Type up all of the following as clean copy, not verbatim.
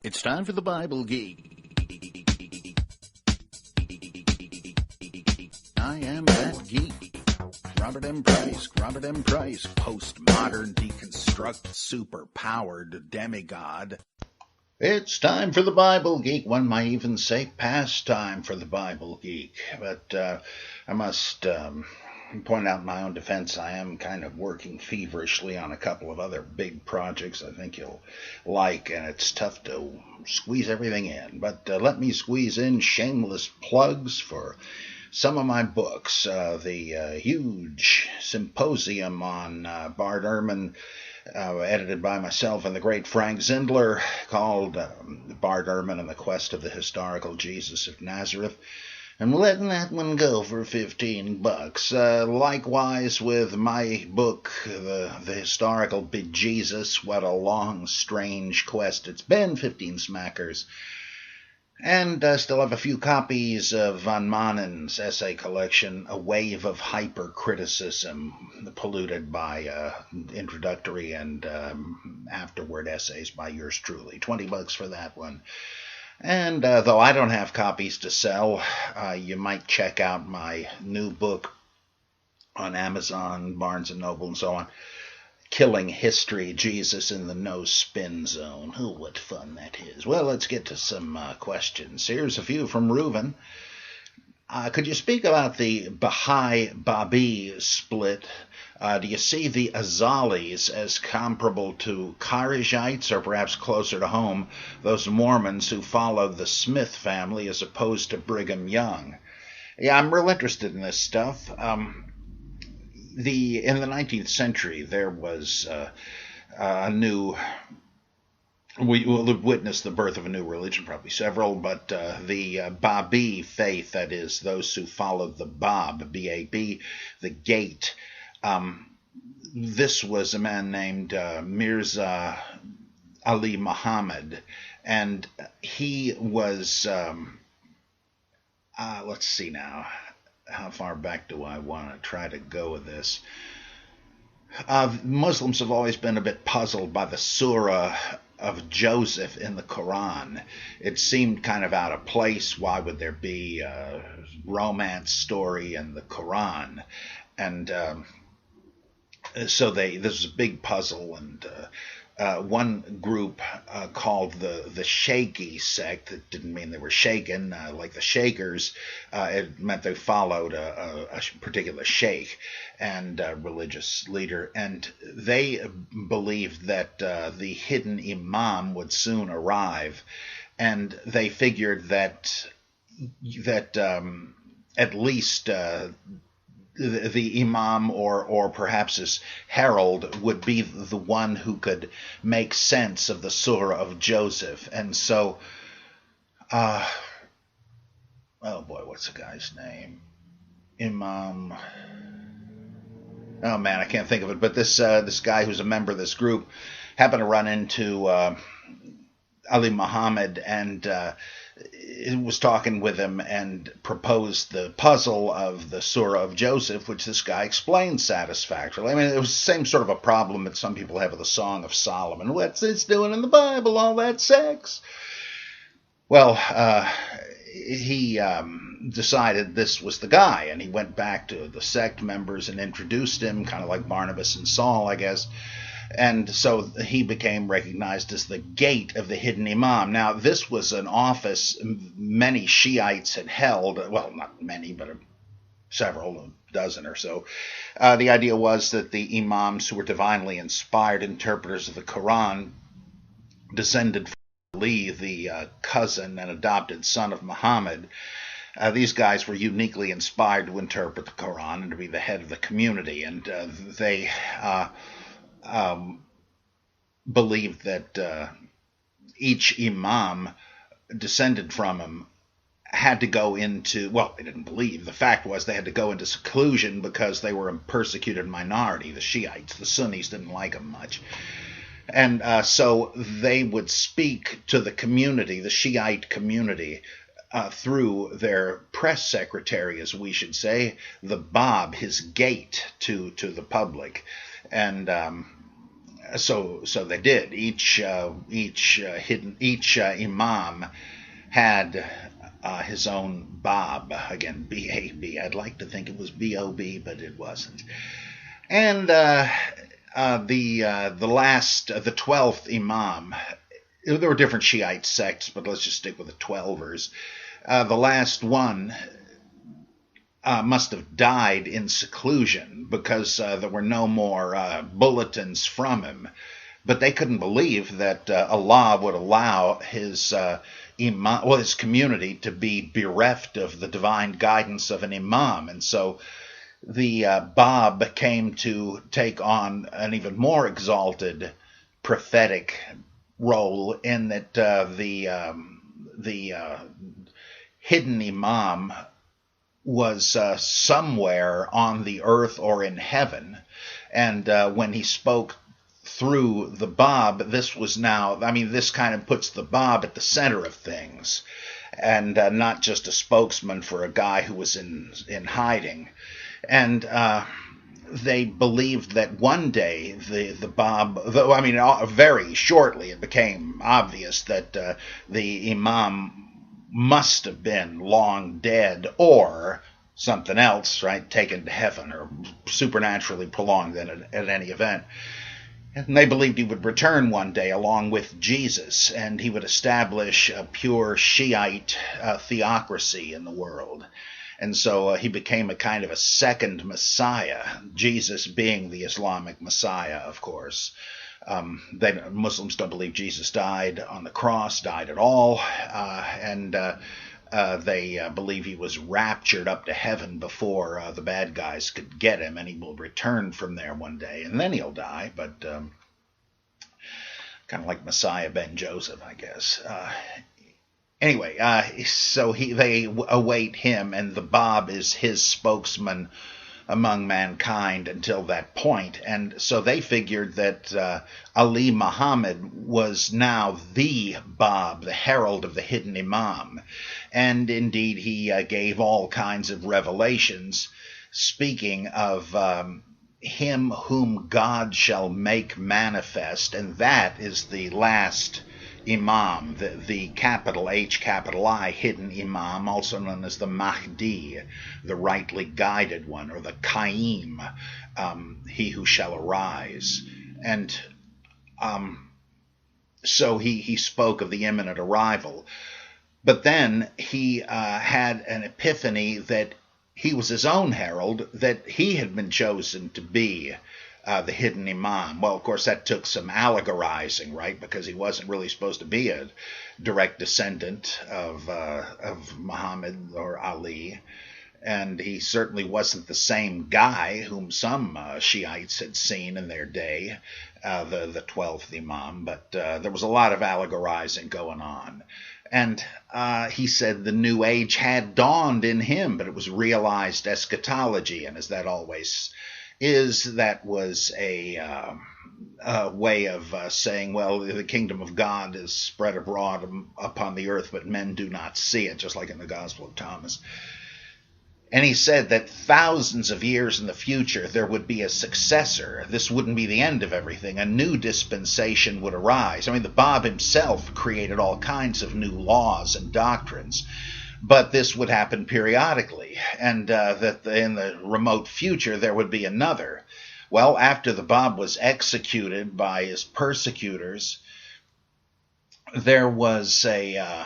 It's time for the Bible Geek. I am that geek. Robert M. Price, postmodern, deconstruct, super-powered demigod. It's time for the Bible Geek. One might even say past time for the Bible Geek. But I must point out in my own defense, I am kind of working feverishly on a couple of other big projects I think you'll like, and it's tough to squeeze everything in. But let me squeeze in shameless plugs for some of my books. The huge symposium on Bart Ehrman, edited by myself and the great Frank Zindler, called Bart Ehrman and the Quest of the Historical Jesus of Nazareth. I'm letting that one go for $15. Likewise with my book, the Historical Bejesus, What a Long, Strange Quest It's Been, 15 smackers. And still have a few copies of Van Manen's essay collection, A Wave of Hypercriticism, polluted by introductory and afterward essays by yours truly. $20 for that one. And though I don't have copies to sell, you might check out my new book on Amazon, Barnes & Noble, and so on, Killing History, Jesus in the No-Spin Zone. Oh, what fun that is. Well, let's get to some questions. Here's a few from Reuven. Could you speak about the Baha'i Babby split? Do you see the Azalis as comparable to Kharijites, or perhaps closer to home, those Mormons who followed the Smith family as opposed to Brigham Young? Yeah, I'm real interested in this stuff. In the 19th century, there was we witnessed the birth of a new religion, probably several, but the Babi faith, that is, those who followed the Bab, B-A-B, the gate. This was a man named Mirza Ali Muhammad, and he was, let's see now, how far back do I want to try to go with this? Muslims have always been a bit puzzled by the Surah of Joseph in the Quran. It seemed kind of out of place. Why would there be a romance story in the Quran? And so this was a big puzzle, and one group called the Shaky sect, that didn't mean they were shaken like the Shakers. It meant they followed a particular sheikh and religious leader, and they believed that the hidden imam would soon arrive, and they figured that at least the imam or perhaps his herald would be the one who could make sense of the Surah of Joseph. And so, oh boy, what's the guy's name? Imam. Oh man, I can't think of it. But this guy who's a member of this group happened to run into Ali Muhammad and was talking with him and proposed the puzzle of the Surah of Joseph, which this guy explained satisfactorily. I mean, it was the same sort of a problem that some people have with the Song of Solomon. What's this doing in the Bible? All that sex? Well, he decided this was the guy, and he went back to the sect members and introduced him, kind of like Barnabas and Saul, I guess. And so he became recognized as the gate of the hidden imam. Now, this was an office many Shiites had held. Well, not many, but several, a dozen or so. The idea was that the imams, who were divinely inspired interpreters of the Quran, descended from Ali, the cousin and adopted son of Muhammad. These guys were uniquely inspired to interpret the Quran and to be the head of the community, and they believed that each imam descended from him had to go into, well, they didn't believe. The fact was they had to go into seclusion because they were a persecuted minority. The Shiites, the Sunnis, didn't like them much. And so they would speak to the community, the Shiite community, through their press secretary, as we should say, the Bab, his gate to the public. And So they did. Each imam had his own Bab. Again, B-A-B. I'd like to think it was B-O-B, but it wasn't. And the 12th imam, there were different Shiite sects, but let's just stick with the 12ers. The last one must have died in seclusion because there were no more bulletins from him. But they couldn't believe that Allah would allow his his community to be bereft of the divine guidance of an imam. And so the Bab came to take on an even more exalted prophetic role in that the hidden imam was somewhere on the earth or in heaven. And when he spoke through the Bab, this kind of puts the Bab at the center of things, and not just a spokesman for a guy who was in hiding. And they believed that one day the Bab, very shortly it became obvious that the imam must have been long dead or something else, right, taken to heaven or supernaturally prolonged at any event. And they believed he would return one day along with Jesus, and he would establish a pure Shiite theocracy in the world. And so he became a kind of a second Messiah, Jesus being the Islamic Messiah, of course. Muslims don't believe Jesus died on the cross, died at all, and they believe he was raptured up to heaven before the bad guys could get him, and he will return from there one day, and then he'll die, but kind of like Messiah Ben Joseph, I guess. Anyway, so they await him, and the Bab is his spokesman among mankind until that point. And so they figured that Ali Muhammad was now the Bab, the herald of the hidden imam. And indeed, he gave all kinds of revelations, speaking of him whom God shall make manifest, and that is the last Imam, the capital H, capital I, hidden Imam, also known as the Mahdi, the rightly guided one, or the Qaim, he who shall arise. And so he spoke of the imminent arrival. But then he had an epiphany that he was his own herald, that he had been chosen to be the hidden imam. Well, of course, that took some allegorizing, right? Because he wasn't really supposed to be a direct descendant of Muhammad or Ali. And he certainly wasn't the same guy whom some Shiites had seen in their day, the 12th imam. But there was a lot of allegorizing going on. And he said the new age had dawned in him, but it was realized eschatology. And as that always is, that was a way of saying, well, the kingdom of God is spread abroad upon the earth, but men do not see it, just like in the Gospel of Thomas. And he said that thousands of years in the future there would be a successor. This wouldn't be the end of everything. A new dispensation would arise. I mean, the Bab himself created all kinds of new laws and doctrines. But this would happen periodically, and that in the remote future there would be another. Well, after the Bab was executed by his persecutors, there was a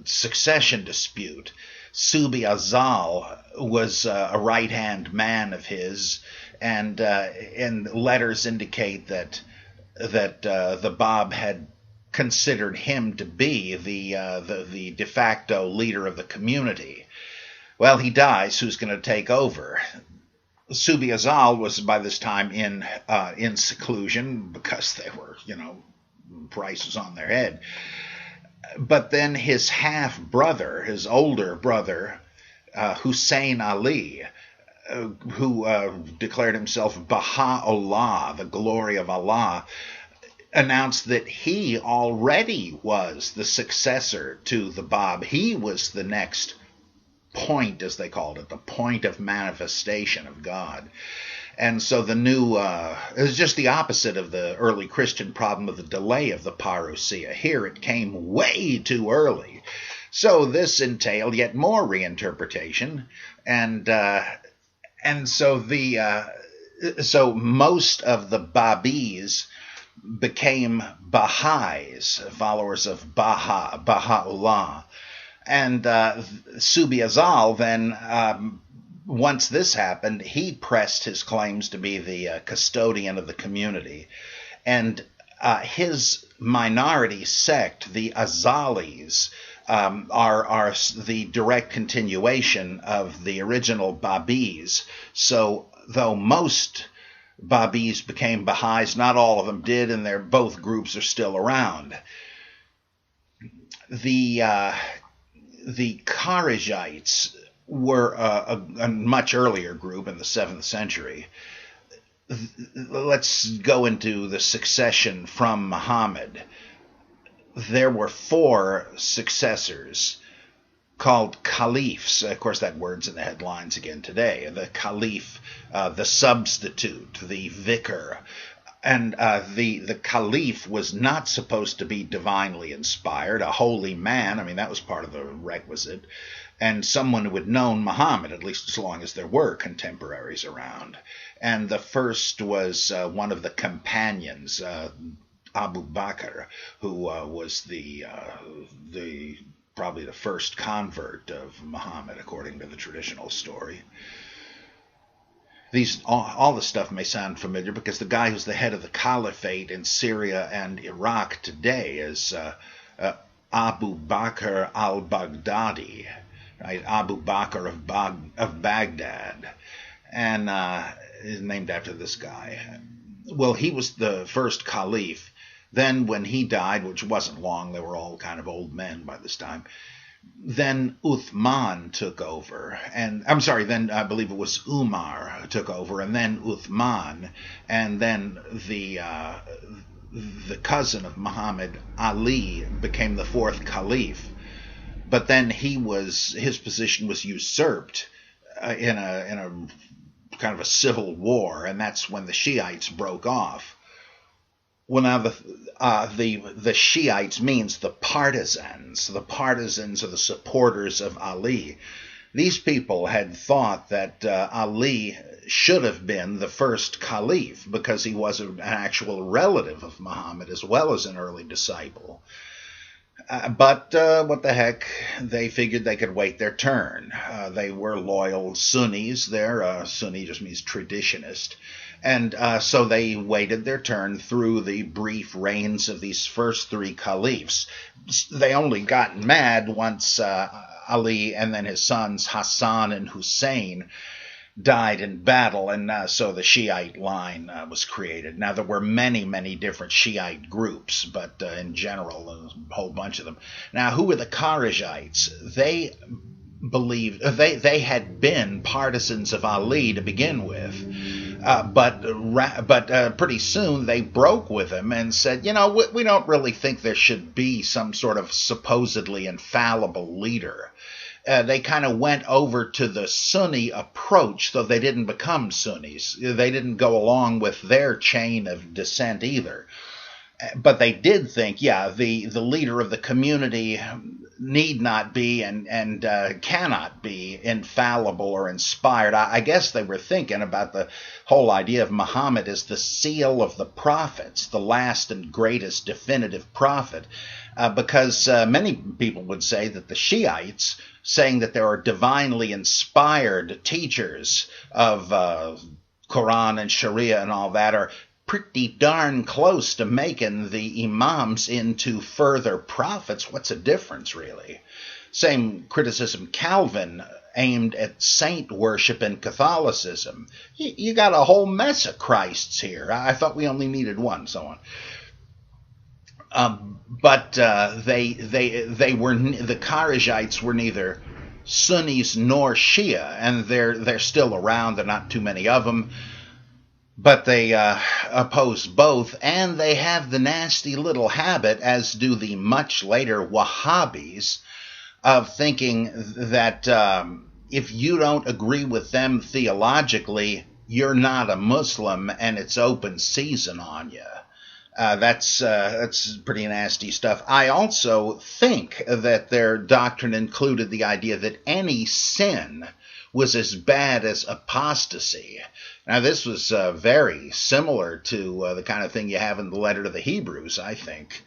succession dispute. Subi Azal was a right-hand man of his, and letters indicate that the Bab had considered him to be the de facto leader of the community. Well, he dies. Who's going to take over? Subi Azal was by this time in seclusion because they were, prices on their head. But then his half-brother, his older brother, Hussein Ali, who declared himself Baha'u'llah, the glory of Allah, announced that he already was the successor to the Bab. He was the next point, as they called it, the point of manifestation of God. And so the new, it was just the opposite of the early Christian problem of the delay of the parousia. Here it came way too early. So this entailed yet more reinterpretation, and so so most of the Babis became Baha'is, followers of Baha'u'llah. And Subi Azal then, once this happened, he pressed his claims to be the custodian of the community. And his minority sect, the Azalis, are the direct continuation of the original Babis. So though most Babis became Baha'is, not all of them did, and both groups are still around. The Kharijites were a much earlier group in the 7th century. Let's go into the succession from Muhammad. There were 4 successors called caliphs. Of course, that word's in the headlines again today. The caliph, the substitute, the vicar. And the caliph was not supposed to be divinely inspired, a holy man. I mean, that was part of the requisite. And someone who had known Muhammad, at least as long as there were contemporaries around. And the first was one of the companions, Abu Bakr, who was probably the first convert of Muhammad, according to the traditional story. All this stuff may sound familiar because the guy who's the head of the caliphate in Syria and Iraq today is Abu Bakr al-Baghdadi, right? Abu Bakr of Baghdad, and is named after this guy. Well, he was the first caliph. Then when he died, which wasn't long, they were all kind of old men by this time, then Uthman took over. And I'm sorry, then I believe it was Umar took over, and then Uthman, and then the cousin of Muhammad, Ali, became the 4th caliph. But then his position was usurped in a kind of a civil war, and that's when the Shiites broke off. Well, now the Shiites means the partisans. The partisans are the supporters of Ali. These people had thought that Ali should have been the first caliph because he was an actual relative of Muhammad as well as an early disciple. But what the heck, they figured they could wait their turn. They were loyal Sunnis there. Sunni just means traditionist. And so they waited their turn through the brief reigns of these first 3 caliphs. They only got mad once Ali and then his sons Hassan and Hussein died in battle, and so the Shiite line was created. Now, there were many, many different Shiite groups, but in general, a whole bunch of them. Now, who were the Kharijites? They believed they had been partisans of Ali to begin with, but pretty soon they broke with him and said, we don't really think there should be some sort of supposedly infallible leader. They kind of went over to the Sunni approach, though they didn't become Sunnis. They didn't go along with their chain of descent either. But they did think, the leader of the community need not be and cannot be infallible or inspired. I guess they were thinking about the whole idea of Muhammad as the seal of the prophets, the last and greatest definitive prophet, because many people would say that the Shiites, saying that there are divinely inspired teachers of Quran and Sharia and all that, are pretty darn close to making the imams into further prophets. What's the difference, really? Same criticism Calvin aimed at saint worship in Catholicism. You got a whole mess of Christs here. I thought we only needed one, so on. But the Kharijites were neither Sunnis nor Shia, and they're still around. There are not too many of them. But they oppose both, and they have the nasty little habit, as do the much later Wahhabis, of thinking that if you don't agree with them theologically, you're not a Muslim and it's open season on you. That's pretty nasty stuff. I also think that their doctrine included the idea that any sin was as bad as apostasy. Now, this was very similar to the kind of thing you have in the letter to the Hebrews, I think.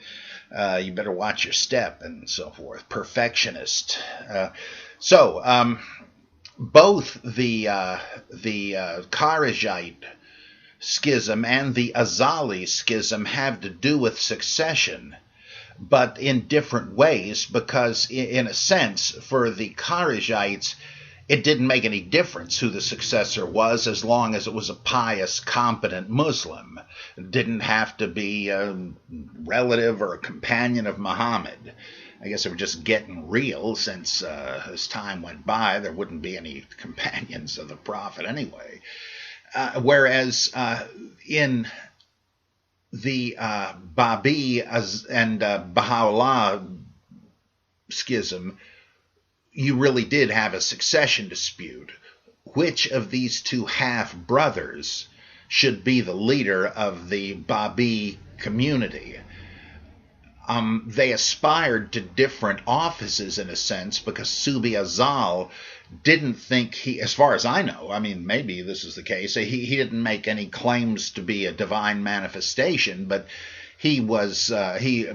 You better watch your step and so forth. Perfectionist. Both the Kharijite schism and the Azalis schism have to do with succession, but in different ways, because in a sense, for the Kharijites, it didn't make any difference who the successor was as long as it was a pious, competent Muslim. It didn't have to be a relative or a companion of Muhammad. I guess they were just getting real, since as time went by, there wouldn't be any companions of the Prophet anyway. Whereas in the Babi and Baha'u'llah schism, you really did have a succession dispute. Which of these two half-brothers should be the leader of the Babi community? They aspired to different offices in a sense, because Subi Azal didn't think as far as I know, I mean, maybe this is the case, he didn't make any claims to be a divine manifestation, but he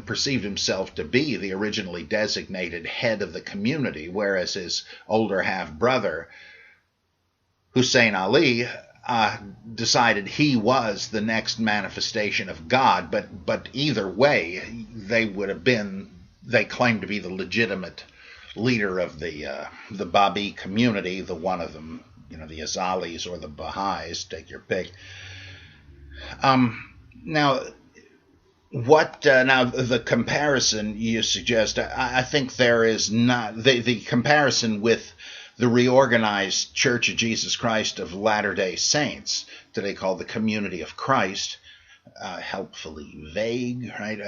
perceived himself to be the originally designated head of the community, whereas his older half-brother, Hussein Ali, decided he was the next manifestation of God. But either way, they claimed to be the legitimate leader of the Babi community, the one of them, the Azalis or the Baha'is, take your pick. Now the comparison you suggest, I think there is not the comparison with the reorganized Church of Jesus Christ of Latter-day Saints, today called the Community of Christ, helpfully vague, right?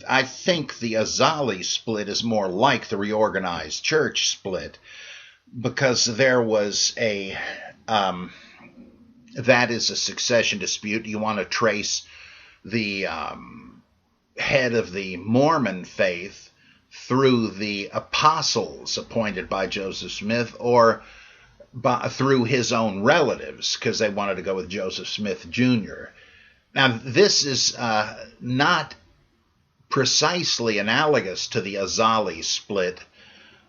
I think the Azali split is more like the reorganized church split, because there was that is a succession dispute. You want to trace the head of the Mormon faith through the apostles appointed by Joseph Smith, or through his own relatives, because they wanted to go with Joseph Smith Jr. Now, this is not precisely analogous to the Azali split,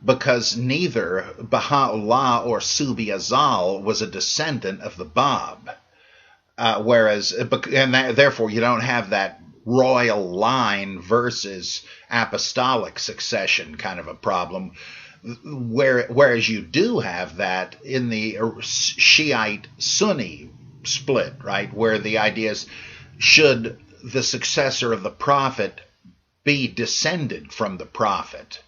because neither Baha'u'llah or Subi Azal was a descendant of the Bab, therefore you don't have that royal line versus apostolic succession kind of a problem, whereas you do have that in the Shiite Sunni split, right, where the idea is, should the successor of the prophet be descended from the prophet,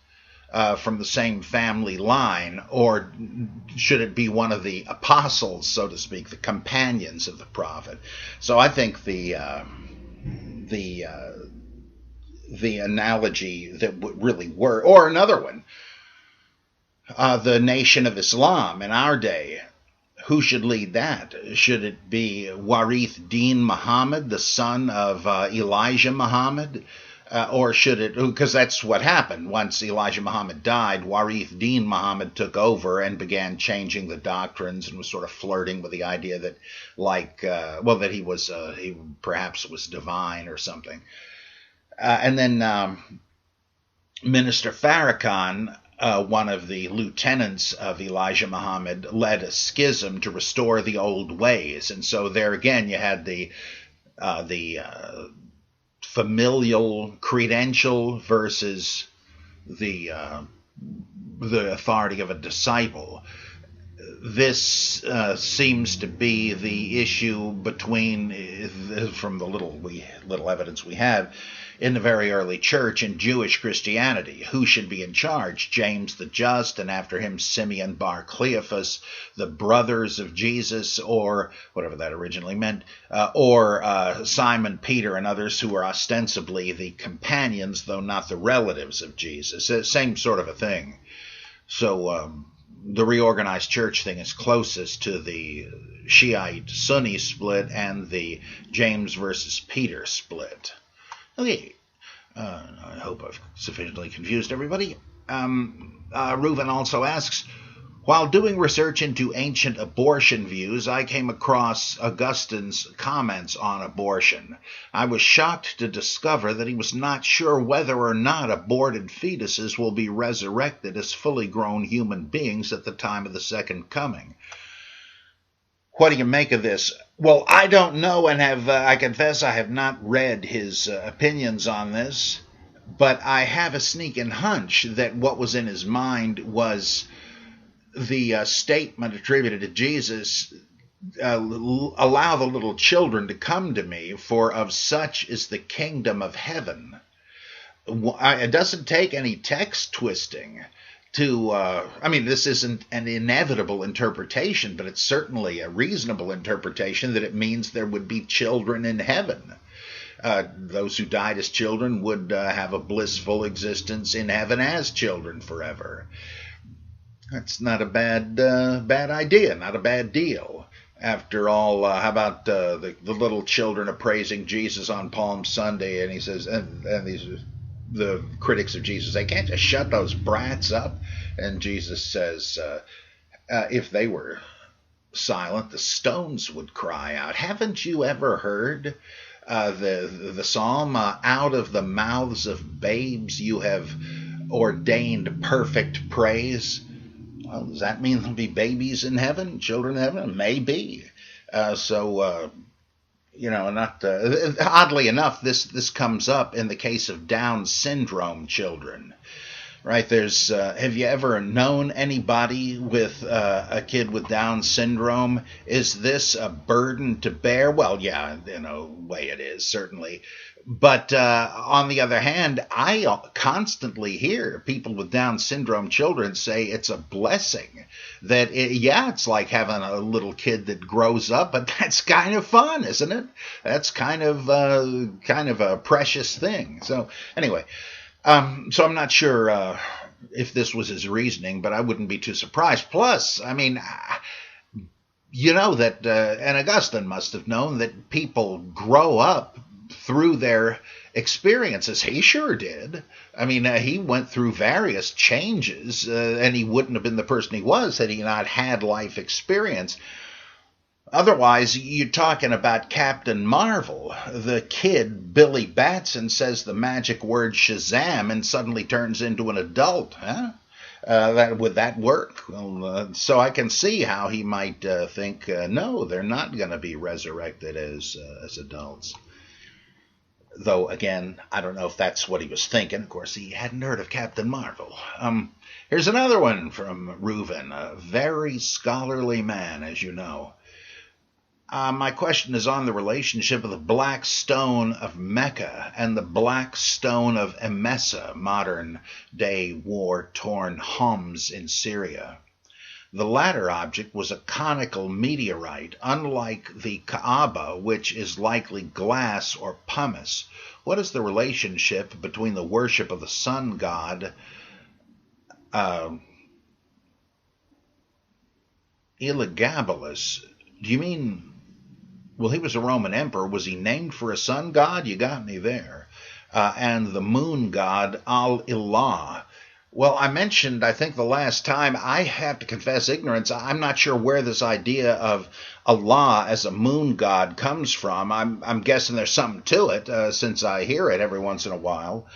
from the same family line, or should it be one of the apostles, so to speak, the companions of the prophet? So I think the analogy that would really work, or another one, the Nation of Islam in our day, who should lead that? Should it be Warith Din Muhammad, the son of Elijah Muhammad? Or should it, because that's what happened. Once Elijah Muhammad died, Warith Din Muhammad took over and began changing the doctrines, and was sort of flirting with the idea that, that he perhaps was divine or something. And then Minister Farrakhan, one of the lieutenants of Elijah Muhammad, led a schism to restore the old ways. And so there again, you had the familial credential versus the authority of a disciple. This seems to be the issue between, from the little evidence we have, in the very early church in Jewish Christianity. Who should be in charge? James the Just, and after him Simeon Bar Cleophas, the brothers of Jesus, or whatever that originally meant, or Simon Peter and others who were ostensibly the companions, though not the relatives of Jesus. Same sort of a thing. So the reorganized church thing is closest to the Shiite-Sunni split and the James versus Peter split. Okay, I hope I've sufficiently confused everybody. Reuven also asks, while doing research into ancient abortion views, I came across Augustine's comments on abortion. I was shocked to discover that he was not sure whether or not aborted fetuses will be resurrected as fully grown human beings at the time of the second coming. What do you make of this? Well, I don't know, and I confess I have not read his opinions on this, but I have a sneaking hunch that what was in his mind was the statement attributed to Jesus, allow the little children to come to me, for of such is the kingdom of heaven. It doesn't take any text twisting to, this isn't an inevitable interpretation, but it's certainly a reasonable interpretation that it means there would be children in heaven. Those who died as children would have a blissful existence in heaven as children forever. That's not a bad idea, not a bad deal. After all, how about the little children appraising Jesus on Palm Sunday, and he says, and these the critics of Jesus say, can't you shut those brats up? And Jesus says, if they were silent, the stones would cry out. Haven't you ever heard the psalm, out of the mouths of babes you have ordained perfect praise? Well, does that mean there'll be babies in heaven, children in heaven? Maybe. Not oddly enough, this comes up in the case of Down syndrome children, right? There's have you ever known anybody with a kid with Down syndrome? Is this a burden to bear? Well, yeah, in a way it is, certainly. But on the other hand, I constantly hear people with Down syndrome children say it's a blessing. That, it's like having a little kid that grows up, but that's kind of fun, isn't it? That's kind of a precious thing. So anyway, so I'm not sure if this was his reasoning, but I wouldn't be too surprised. Plus, you know that, and Augustine must have known that people grow up through their experiences. He sure did. He went through various changes, and he wouldn't have been the person he was had he not had life experience. Otherwise, you're talking about Captain Marvel. The kid, Billy Batson, says the magic word Shazam and suddenly turns into an adult. Huh? Would that work? Well, so I can see how he might think, no, they're not going to be resurrected as adults. Though, again, I don't know if that's what he was thinking. Of course, he hadn't heard of Captain Marvel. Here's another one from Reuven, a very scholarly man, as you know. My question is on the relationship of the Black Stone of Mecca and the Black Stone of Emesa, modern-day war-torn Homs in Syria. The latter object was a conical meteorite, unlike the Kaaba, which is likely glass or pumice. What is the relationship between the worship of the sun god Elagabalus? Do you mean, well, he was a Roman emperor. Was he named for a sun god? You got me there. And the moon god Al-Ilah. Well, I mentioned, I think the last time, I have to confess ignorance. I'm not sure where this idea of Allah as a moon god comes from. I'm guessing there's something to it, since I hear it every once in a while.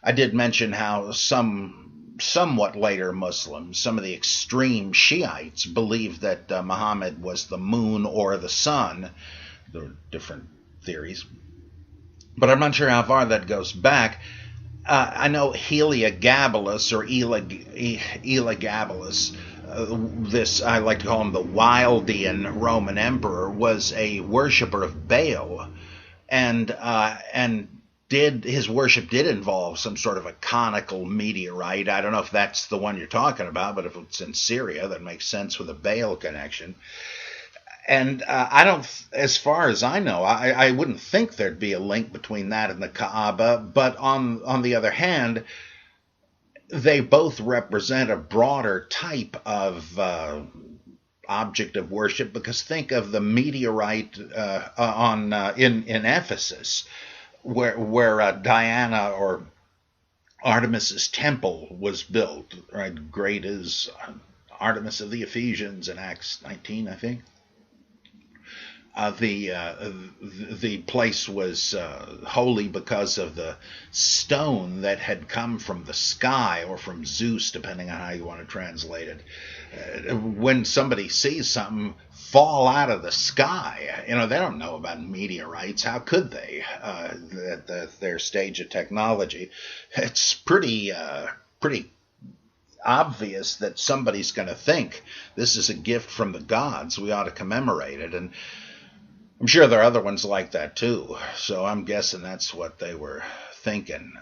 I did mention how somewhat later Muslims, some of the extreme Shiites, believed that Muhammad was the moon or the sun. There are different theories. But I'm not sure how far that goes back. I know Elagabalus or Elagabalus, this, I like to call him the Wildean Roman emperor, was a worshiper of Baal, and his worship did involve some sort of a conical meteorite. I don't know if that's the one you're talking about, but if it's in Syria, that makes sense with a Baal connection. And I don't, as far as I know, I wouldn't think there'd be a link between that and the Kaaba. But on the other hand, they both represent a broader type of object of worship, because think of the meteorite in Ephesus, where Diana or Artemis's temple was built. Right, great is Artemis of the Ephesians in Acts 19, I think. The place was holy because of the stone that had come from the sky, or from Zeus, depending on how you want to translate it. When somebody sees something fall out of the sky, they don't know about meteorites. How could they at their stage of technology? It's pretty obvious that somebody's going to think this is a gift from the gods. We ought to commemorate it. And I'm sure there are other ones like that too, so I'm guessing that's what they were thinking.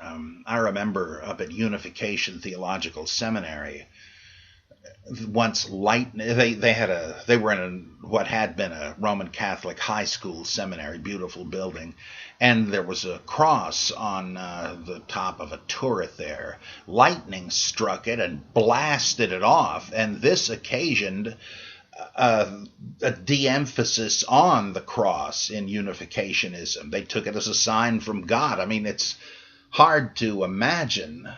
I remember up at Unification Theological Seminary, once they were in what had been a Roman Catholic high school seminary, beautiful building, and there was a cross on the top of a turret there. Lightning struck it and blasted it off, and this occasioned a de-emphasis on the cross in Unificationism. They took it as a sign from God. I mean, it's hard to imagine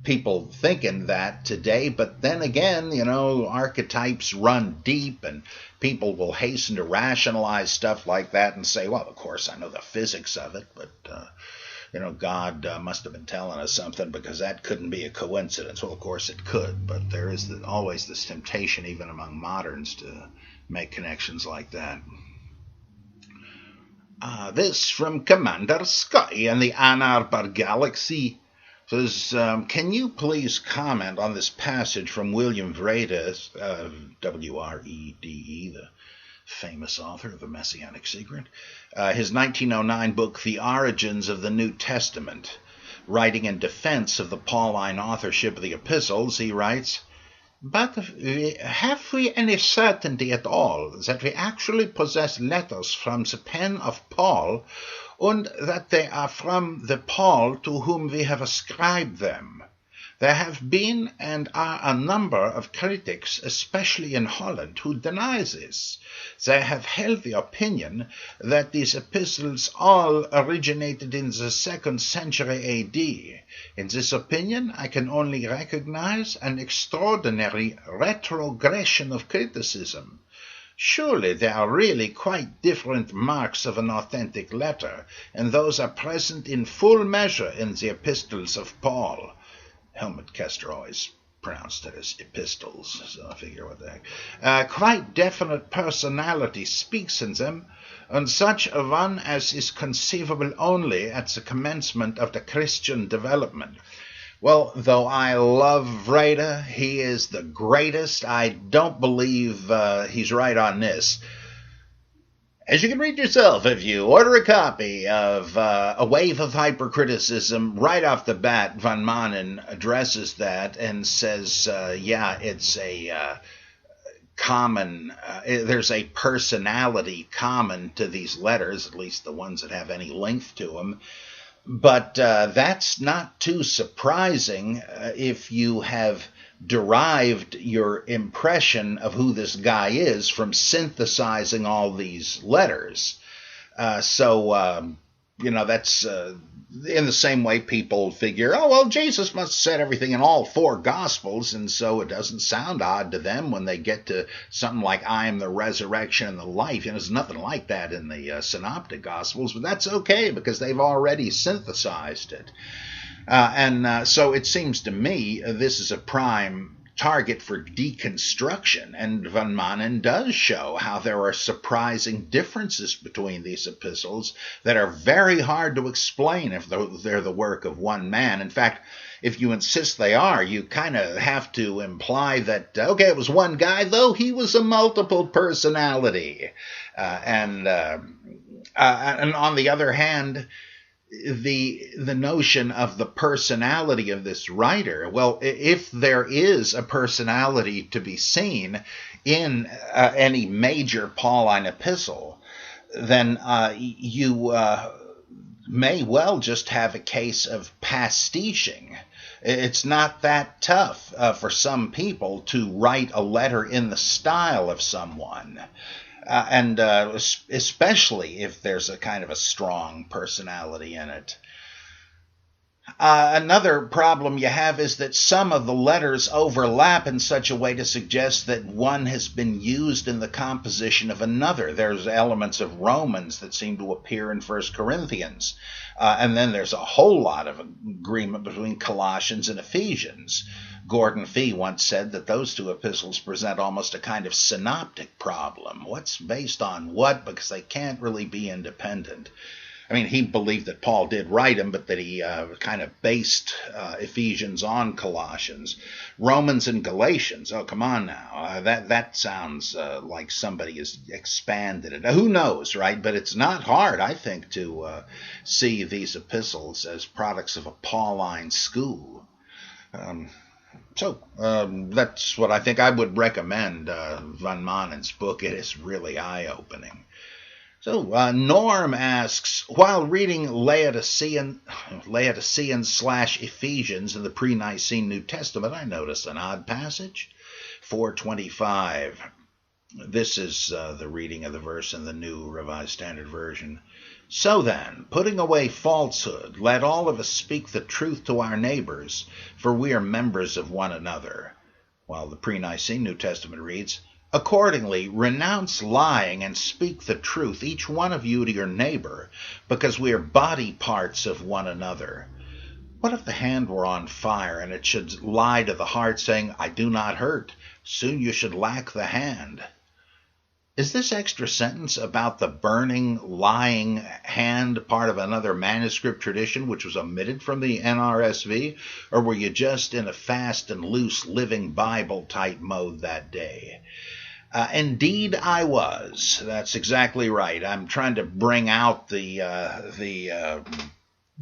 people thinking that today, but then again, archetypes run deep, and people will hasten to rationalize stuff like that and say, well, of course, I know the physics of it, but God must have been telling us something, because that couldn't be a coincidence. Well, of course it could, but there is always this temptation, even among moderns, to make connections like that. This from Commander Sky and the Ann Arbor Galaxy says, can you please comment on this passage from William Wrede, W-R-E-D-E, the famous author of The Messianic Secret, his 1909 book, The Origins of the New Testament. Writing in defense of the Pauline authorship of the epistles, he writes, but have we any certainty at all that we actually possess letters from the pen of Paul, and that they are from the Paul to whom we have ascribed them? There have been and are a number of critics, especially in Holland, who deny this. They have held the opinion that these epistles all originated in the 2nd century A.D. In this opinion, I can only recognize an extraordinary retrogression of criticism. Surely there are really quite different marks of an authentic letter, and those are present in full measure in the epistles of Paul. Helmut Kester always pronounced it as epistles, so I figure what the heck. Quite definite personality speaks in them, and such a one as is conceivable only at the commencement of the Christian development. Well, though I love Wrede, he is the greatest. I don't believe he's right on this. As you can read yourself if you order a copy of A Wave of Hypercriticism, right off the bat, Van Manen addresses that and says, it's a common, there's a personality common to these letters, at least the ones that have any length to them. But that's not too surprising if you have derived your impression of who this guy is from synthesizing all these letters. That's in the same way people figure, oh, well, Jesus must have said everything in all 4 Gospels, and so it doesn't sound odd to them when they get to something like, I am the resurrection and the life. There's nothing like that in the Synoptic Gospels, but that's okay because they've already synthesized it. So it seems to me this is a prime target for deconstruction, and Van Manen does show how there are surprising differences between these epistles that are very hard to explain if they're the work of one man. In fact, if you insist they are, you kind of have to imply that, okay, it was one guy, though he was a multiple personality. And on the other hand, the notion of the personality of this writer. Well, if there is a personality to be seen in any major Pauline epistle, then you may well just have a case of pastiching. It's not that tough for some people to write a letter in the style of someone. And especially if there's a kind of a strong personality in it. Another problem you have is that some of the letters overlap in such a way to suggest that one has been used in the composition of another. There's elements of Romans that seem to appear in 1 Corinthians. And then there's a whole lot of agreement between Colossians and Ephesians. Gordon Fee once said that those two epistles present almost a kind of synoptic problem. What's based on what? Because they can't really be independent. I mean, he believed that Paul did write them, but that he kind of based Ephesians on Colossians. Romans and Galatians, oh, come on now. That sounds like somebody has expanded it. Now, who knows, right? But it's not hard, I think, to see these epistles as products of a Pauline school. So that's what I think I would recommend Van Manen's book. It is really eye-opening. So Norm asks, while reading Laodicean/Ephesians in the pre-Nicene New Testament, I noticed an odd passage. 425. This is the reading of the verse in the New Revised Standard Version. So then, putting away falsehood, let all of us speak the truth to our neighbors, for we are members of one another. While the pre-Nicene New Testament reads, accordingly, renounce lying and speak the truth, each one of you to your neighbor, because we are body parts of one another. What if the hand were on fire, and it should lie to the heart, saying, I do not hurt? Soon you should lack the hand. Is this extra sentence about the burning, lying hand part of another manuscript tradition which was omitted from the NRSV, or were you just in a fast and loose living Bible type mode that day? Indeed, I was. That's exactly right. I'm trying to bring out the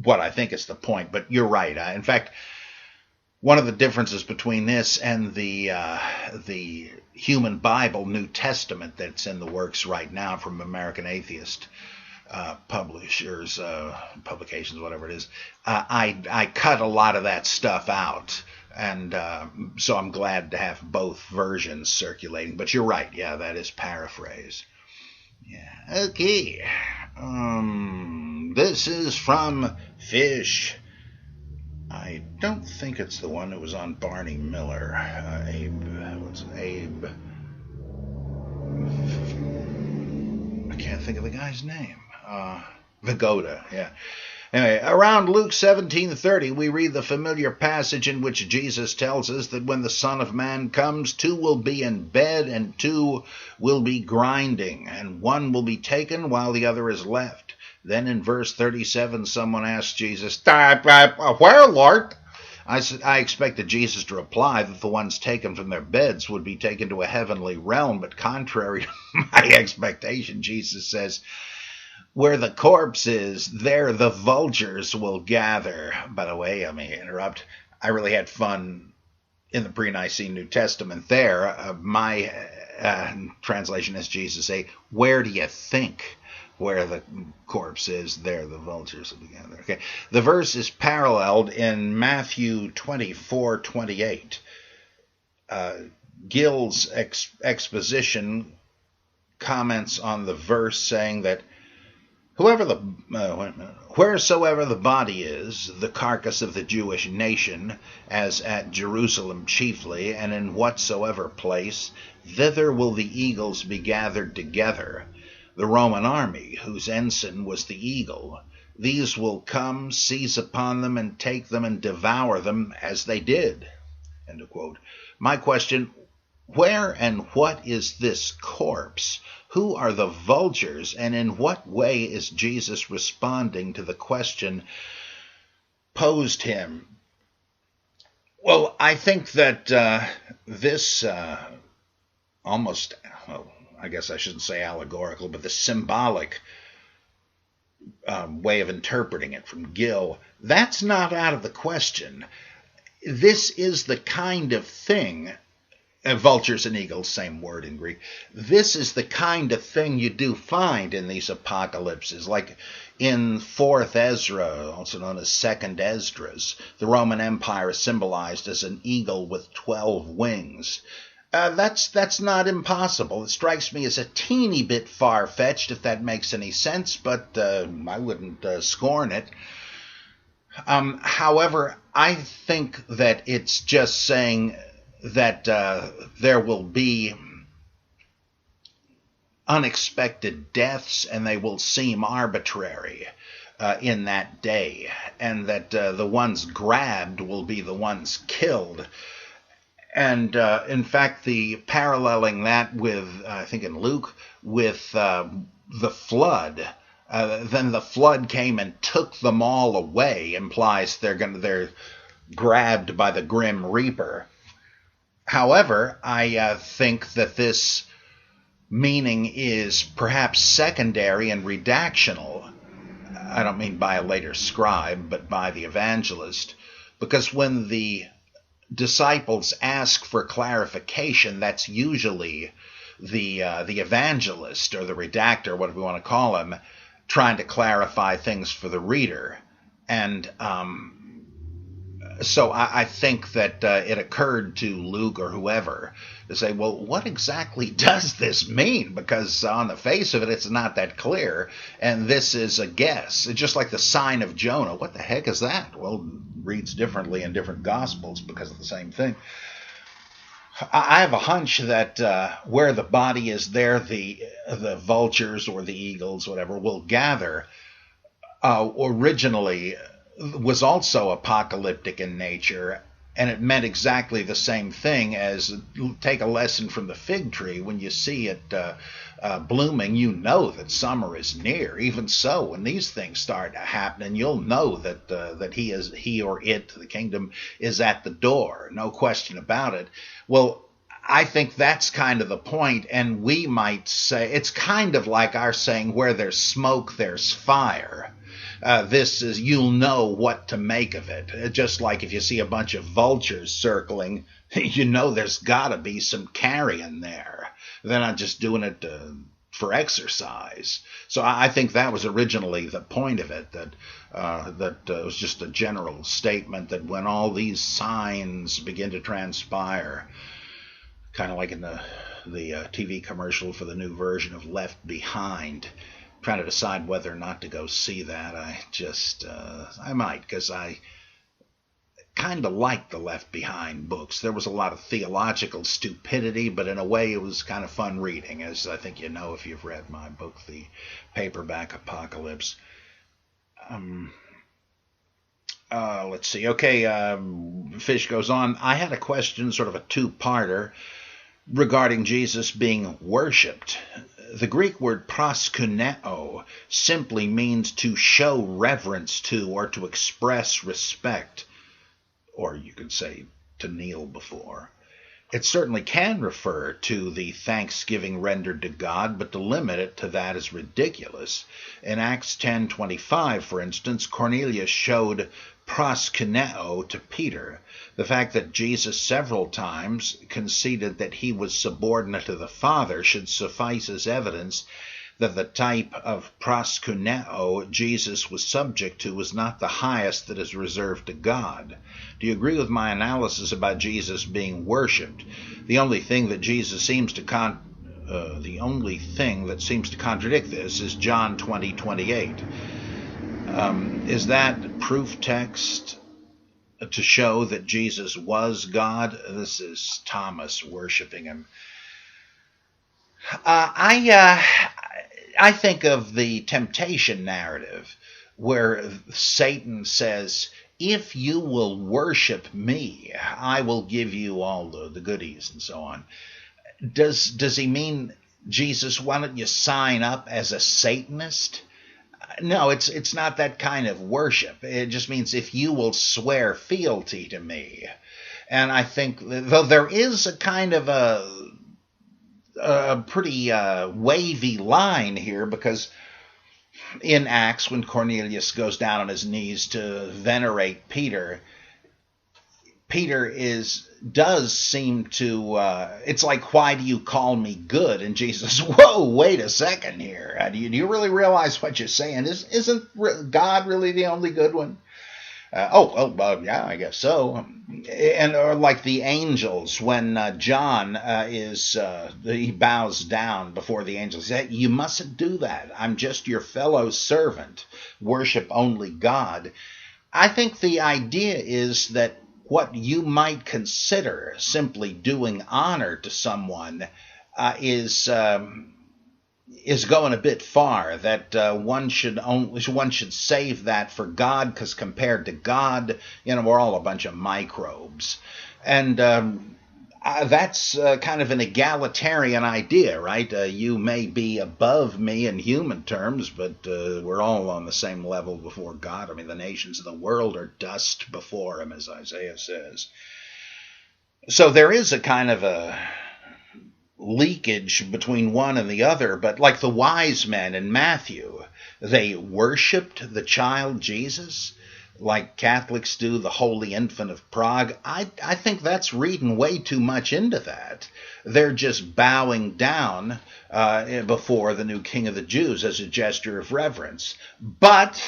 what I think is the point, but you're right. In fact, one of the differences between this and the Human Bible New Testament that's in the works right now from American Atheist publishers, publications, whatever it is, I cut a lot of that stuff out. And so I'm glad to have both versions circulating. But you're right. Yeah, that is paraphrase. Yeah. Okay. This is from Fish. I don't think it's the one that was on Barney Miller. Abe. What's it? Abe? I can't think of the guy's name. Vigoda. Yeah. Anyway, around Luke 17:30, we read the familiar passage in which Jesus tells us that when the Son of Man comes, 2 will be in bed and 2 will be grinding, and 1 will be taken while the other is left. Then in verse 37, someone asks Jesus, where, Lord? I expected Jesus to reply that the ones taken from their beds would be taken to a heavenly realm, but contrary to my expectation, Jesus says, where the corpse is, there the vultures will gather. By the way, I may interrupt. I really had fun in the pre-Nicene New Testament there. My translation is Jesus say, where do you think? Where the corpse is, there the vultures will be gathered. Okay. The verse is paralleled in Matthew 24:28. Gill's exposition comments on the verse saying that wheresoever the body is, the carcass of the Jewish nation, as at Jerusalem chiefly, and in whatsoever place, thither will the eagles be gathered together. The Roman army, whose ensign was the eagle, these will come, seize upon them, and take them and devour them, as they did. End of quote. My question, where and what is this corpse? Who are the vultures, and in what way is Jesus responding to the question posed him? Well, I think that this almost, well, I guess I shouldn't say allegorical, but the symbolic way of interpreting it from Gill. That's not out of the question. This is the kind of thing, vultures and eagles, same word in Greek. This is the kind of thing you do find in these apocalypses, like in 4th Ezra, also known as 2nd Esdras. The Roman Empire is symbolized as an eagle with 12 wings. That's not impossible. It strikes me as a teeny bit far-fetched, if that makes any sense, but I wouldn't scorn it. However, I think that it's just saying that there will be unexpected deaths and they will seem arbitrary in that day, and that the ones grabbed will be the ones killed. And in fact, the paralleling that with, I think in Luke, with the flood, then the flood came and took them all away, implies they're grabbed by the grim reaper. However, I think that this meaning is perhaps secondary and redactional. I don't mean by a later scribe, but by the evangelist, because when the disciples ask for clarification, that's usually the evangelist or the redactor, whatever you want to call him, trying to clarify things for the reader. And so I think that it occurred to Luke or whoever to say, well, what exactly does this mean? Because on the face of it, it's not that clear, and this is a guess. It's just like the sign of Jonah. What the heck is that? Well, it reads differently in different Gospels because of the same thing. I have a hunch that where the body is there, the vultures or the eagles, whatever, will gather. Originally was also apocalyptic in nature, and it meant exactly the same thing as, take a lesson from the fig tree. When you see it blooming, you know that summer is near. Even so, when these things start happening, you'll know that he or it, the kingdom, is at the door. No question about it. Well, I think that's kind of the point, and we might say it's kind of like our saying, where there's smoke, there's fire. This is, you'll know what to make of it. Just like if you see a bunch of vultures circling, you know there's got to be some carrion there. They're not just doing it for exercise. So I think that was originally the point of it, that it was just a general statement that when all these signs begin to transpire, kind of like in the TV commercial for the new version of Left Behind, trying to decide whether or not to go see that. I might, because I kind of like the Left Behind books. There was a lot of theological stupidity, but in a way it was kind of fun reading, as I think you know if you've read my book, The Paperback Apocalypse. Let's see. Okay, Fish goes on. I had a question, sort of a two-parter, regarding Jesus being worshipped. The Greek word proskuneo simply means to show reverence to or to express respect, or you could say to kneel before. It certainly can refer to the thanksgiving rendered to God, but to limit it to that is ridiculous. In Acts 10:25, for instance, Cornelius showed proskuneo to Peter. The fact that Jesus several times conceded that he was subordinate to the Father should suffice as evidence that the type of proskuneo Jesus was subject to was not the highest that is reserved to God. Do you agree with my analysis about Jesus being worshipped? The only thing that seems to contradict this is John 20:28. Is that proof text to show that Jesus was God? This is Thomas worshiping him. I think of the temptation narrative where Satan says, if you will worship me, I will give you all the goodies and so on. Does he mean, Jesus, why don't you sign up as a Satanist? No, it's not that kind of worship. It just means if you will swear fealty to me. And I think, though there is a kind of a pretty wavy line here, because in Acts, when Cornelius goes down on his knees to venerate Peter, Peter does seem to, it's like, why do you call me good? And Jesus, whoa, wait a second here. Do you really realize what you're saying? Isn't God really the only good one? Yeah, I guess so. Or like the angels, when John he bows down before the angels. He said, you mustn't do that. I'm just your fellow servant. Worship only God. I think the idea is that what you might consider simply doing honor to someone is going a bit far. That one should save that for God, because compared to God, we're all a bunch of microbes, and that's kind of an egalitarian idea, right? You may be above me in human terms, but we're all on the same level before God. I mean, the nations of the world are dust before him, as Isaiah says. So there is a kind of a leakage between one and the other, but like the wise men in Matthew, they worshipped the child Jesus, like Catholics do the Holy Infant of Prague. I think that's reading way too much into that. They're just bowing down before the new King of the Jews as a gesture of reverence. But,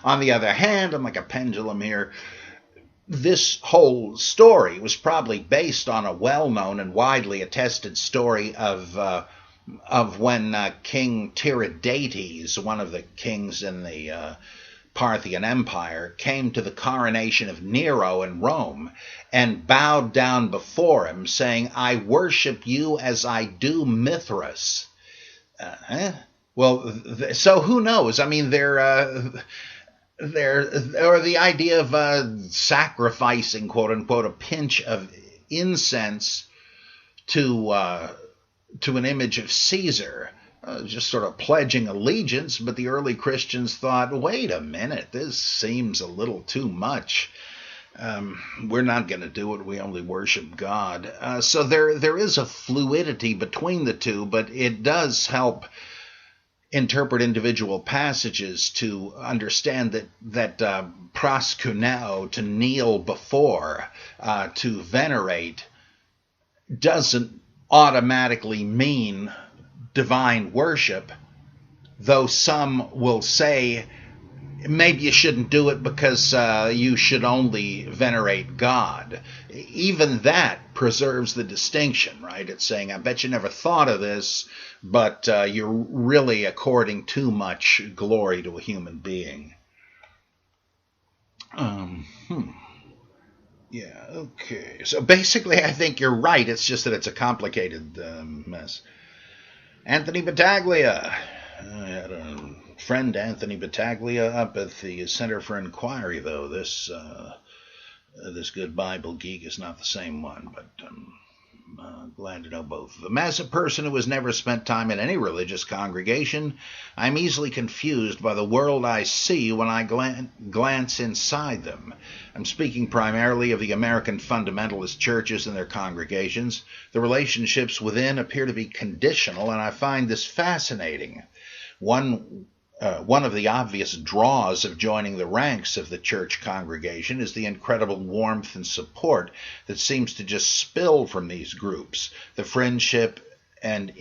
on the other hand, I'm like a pendulum here, this whole story was probably based on a well-known and widely attested story of when King Tiridates, one of the kings in the Parthian Empire, came to the coronation of Nero in Rome and bowed down before him, saying, I worship you as I do Mithras. Well, so who knows? I mean, or the idea of sacrificing, quote unquote, a pinch of incense to an image of Caesar, just sort of pledging allegiance. But the early Christians thought, wait a minute, this seems a little too much. We're not going to do it. We only worship God. So there is a fluidity between the two, but it does help interpret individual passages to understand that proskuneo, to kneel before, to venerate, doesn't automatically mean divine worship, though some will say maybe you shouldn't do it because you should only venerate God. Even that preserves the distinction, right? It's saying, I bet you never thought of this, but you're really according too much glory to a human being. Yeah, okay. So basically, I think you're right. It's just that it's a complicated mess. Anthony Battaglia. I had a friend, Anthony Battaglia, up at the Center for Inquiry, though. This good Bible geek is not the same one, but glad to know both of them. As a person who has never spent time in any religious congregation, I'm easily confused by the world I see when I glance inside them. I'm speaking primarily of the American fundamentalist churches and their congregations. The relationships within appear to be conditional, and I find this fascinating. One of the obvious draws of joining the ranks of the church congregation is the incredible warmth and support that seems to just spill from these groups. The friendship and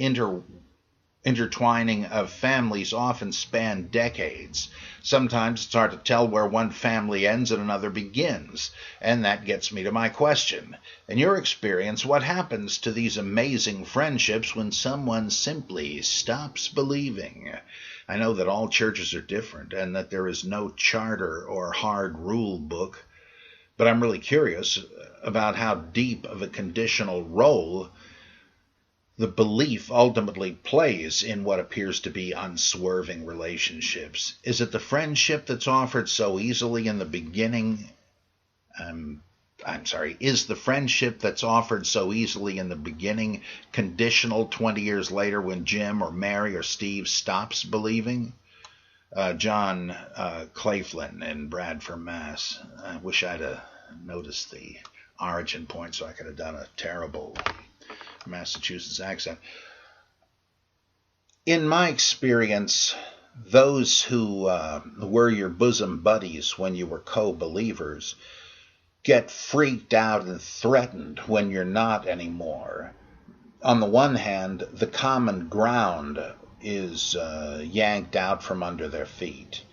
intertwining of families often span decades. Sometimes it's hard to tell where one family ends and another begins. And that gets me to my question. In your experience, what happens to these amazing friendships when someone simply stops believing? I know that all churches are different and that there is no charter or hard rule book, but I'm really curious about how deep of a conditional role the belief ultimately plays in what appears to be unswerving relationships. Is it the friendship that's offered so easily in the beginning? Is the friendship that's offered so easily in the beginning conditional 20 years later when Jim or Mary or Steve stops believing? John Claflin in Bradford, Mass. I wish I'd noticed the origin point so I could have done a terrible Massachusetts accent. In my experience, those who were your bosom buddies when you were co-believers get freaked out and threatened when you're not anymore. On the one hand, the common ground is yanked out from under their feet.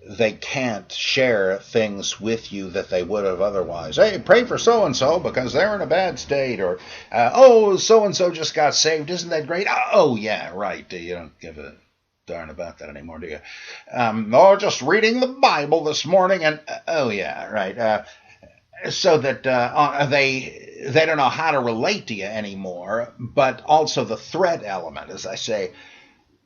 They can't share things with you that they would have otherwise. Hey, pray for so-and-so because they're in a bad state. Or, oh, so-and-so just got saved. Isn't that great? Oh, yeah, right. You don't give a darn about that anymore, do you? Oh, just reading the Bible this morning. And, oh, yeah, right. So that they don't know how to relate to you anymore. But also the threat element, as I say.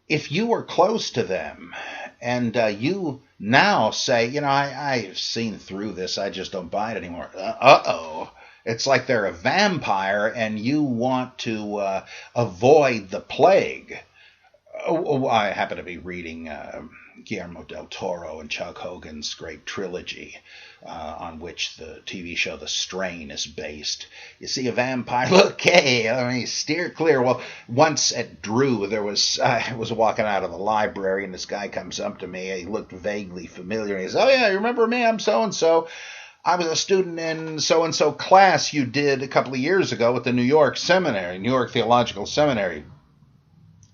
If you were close to them and you now say, I've seen through this, I just don't buy it anymore. Uh-oh. It's like they're a vampire and you want to avoid the plague. I happen to be reading Guillermo del Toro and Chuck Hogan's great trilogy on which the TV show The Strain is based. You see a vampire, look, hey, let me steer clear. Well, once at Drew, I was walking out of the library and this guy comes up to me. He looked vaguely familiar. And he says, oh, yeah, you remember me? I'm so-and-so. I was a student in so-and-so class you did a couple of years ago at the New York Theological Seminary.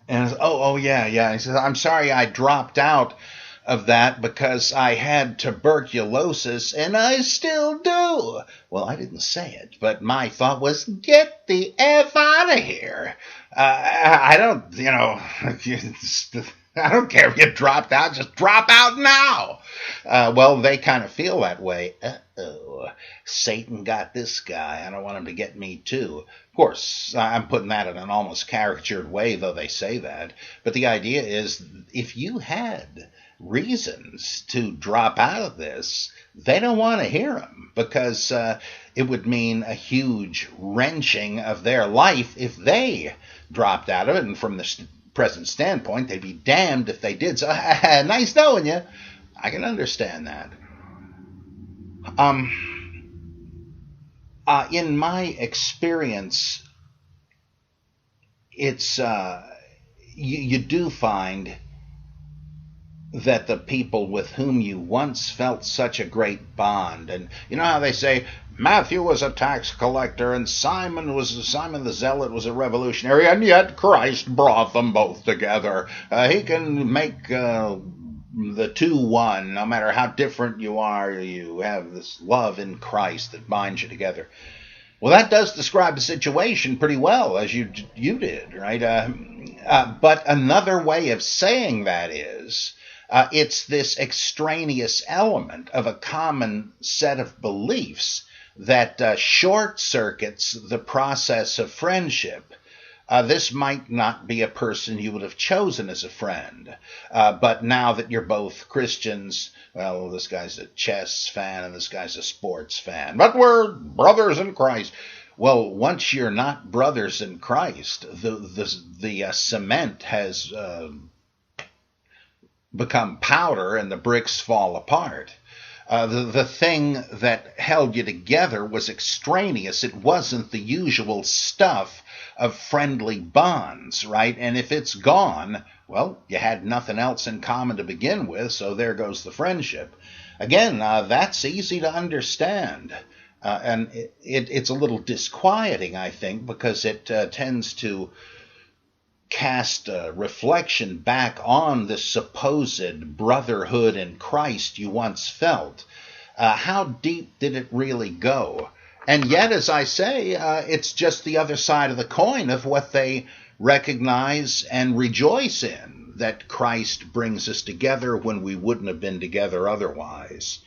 And oh yeah. He says, I'm sorry I dropped out of that because I had tuberculosis, and I still do. Well, I didn't say it, but my thought was, get the F out of here. I don't care if you dropped out, just drop out now. Well, they kind of feel that way. Uh-oh, Satan got this guy. I don't want him to get me too. Of course, I'm putting that in an almost caricatured way, though they say that. But the idea is, if you had reasons to drop out of this, they don't want to hear them, because it would mean a huge wrenching of their life if they dropped out of it. And from the present standpoint, they'd be damned if they did. So, nice knowing you. I can understand that. In my experience, it's you do find that the people with whom you once felt such a great bond, and you know how they say Matthew was a tax collector and Simon the Zealot was a revolutionary, and yet Christ brought them both together. He can make the two one. No matter how different you are, you have this love in Christ that binds you together. Well, that does describe the situation pretty well, as you did, right? But another way of saying that is, it's this extraneous element of a common set of beliefs that short circuits the process of friendship. This might not be a person you would have chosen as a friend, but now that you're both Christians, well, this guy's a chess fan and this guy's a sports fan, but we're brothers in Christ. Well, once you're not brothers in Christ, the cement has become powder and the bricks fall apart. The thing that held you together was extraneous. It wasn't the usual stuff of friendly bonds, right? And if it's gone, well, you had nothing else in common to begin with, so there goes the friendship. Again, that's easy to understand. And it's a little disquieting, I think, because it tends to cast a reflection back on the supposed brotherhood in Christ you once felt. How deep did it really go? And yet, as I say, it's just the other side of the coin of what they recognize and rejoice in, that Christ brings us together when we wouldn't have been together otherwise.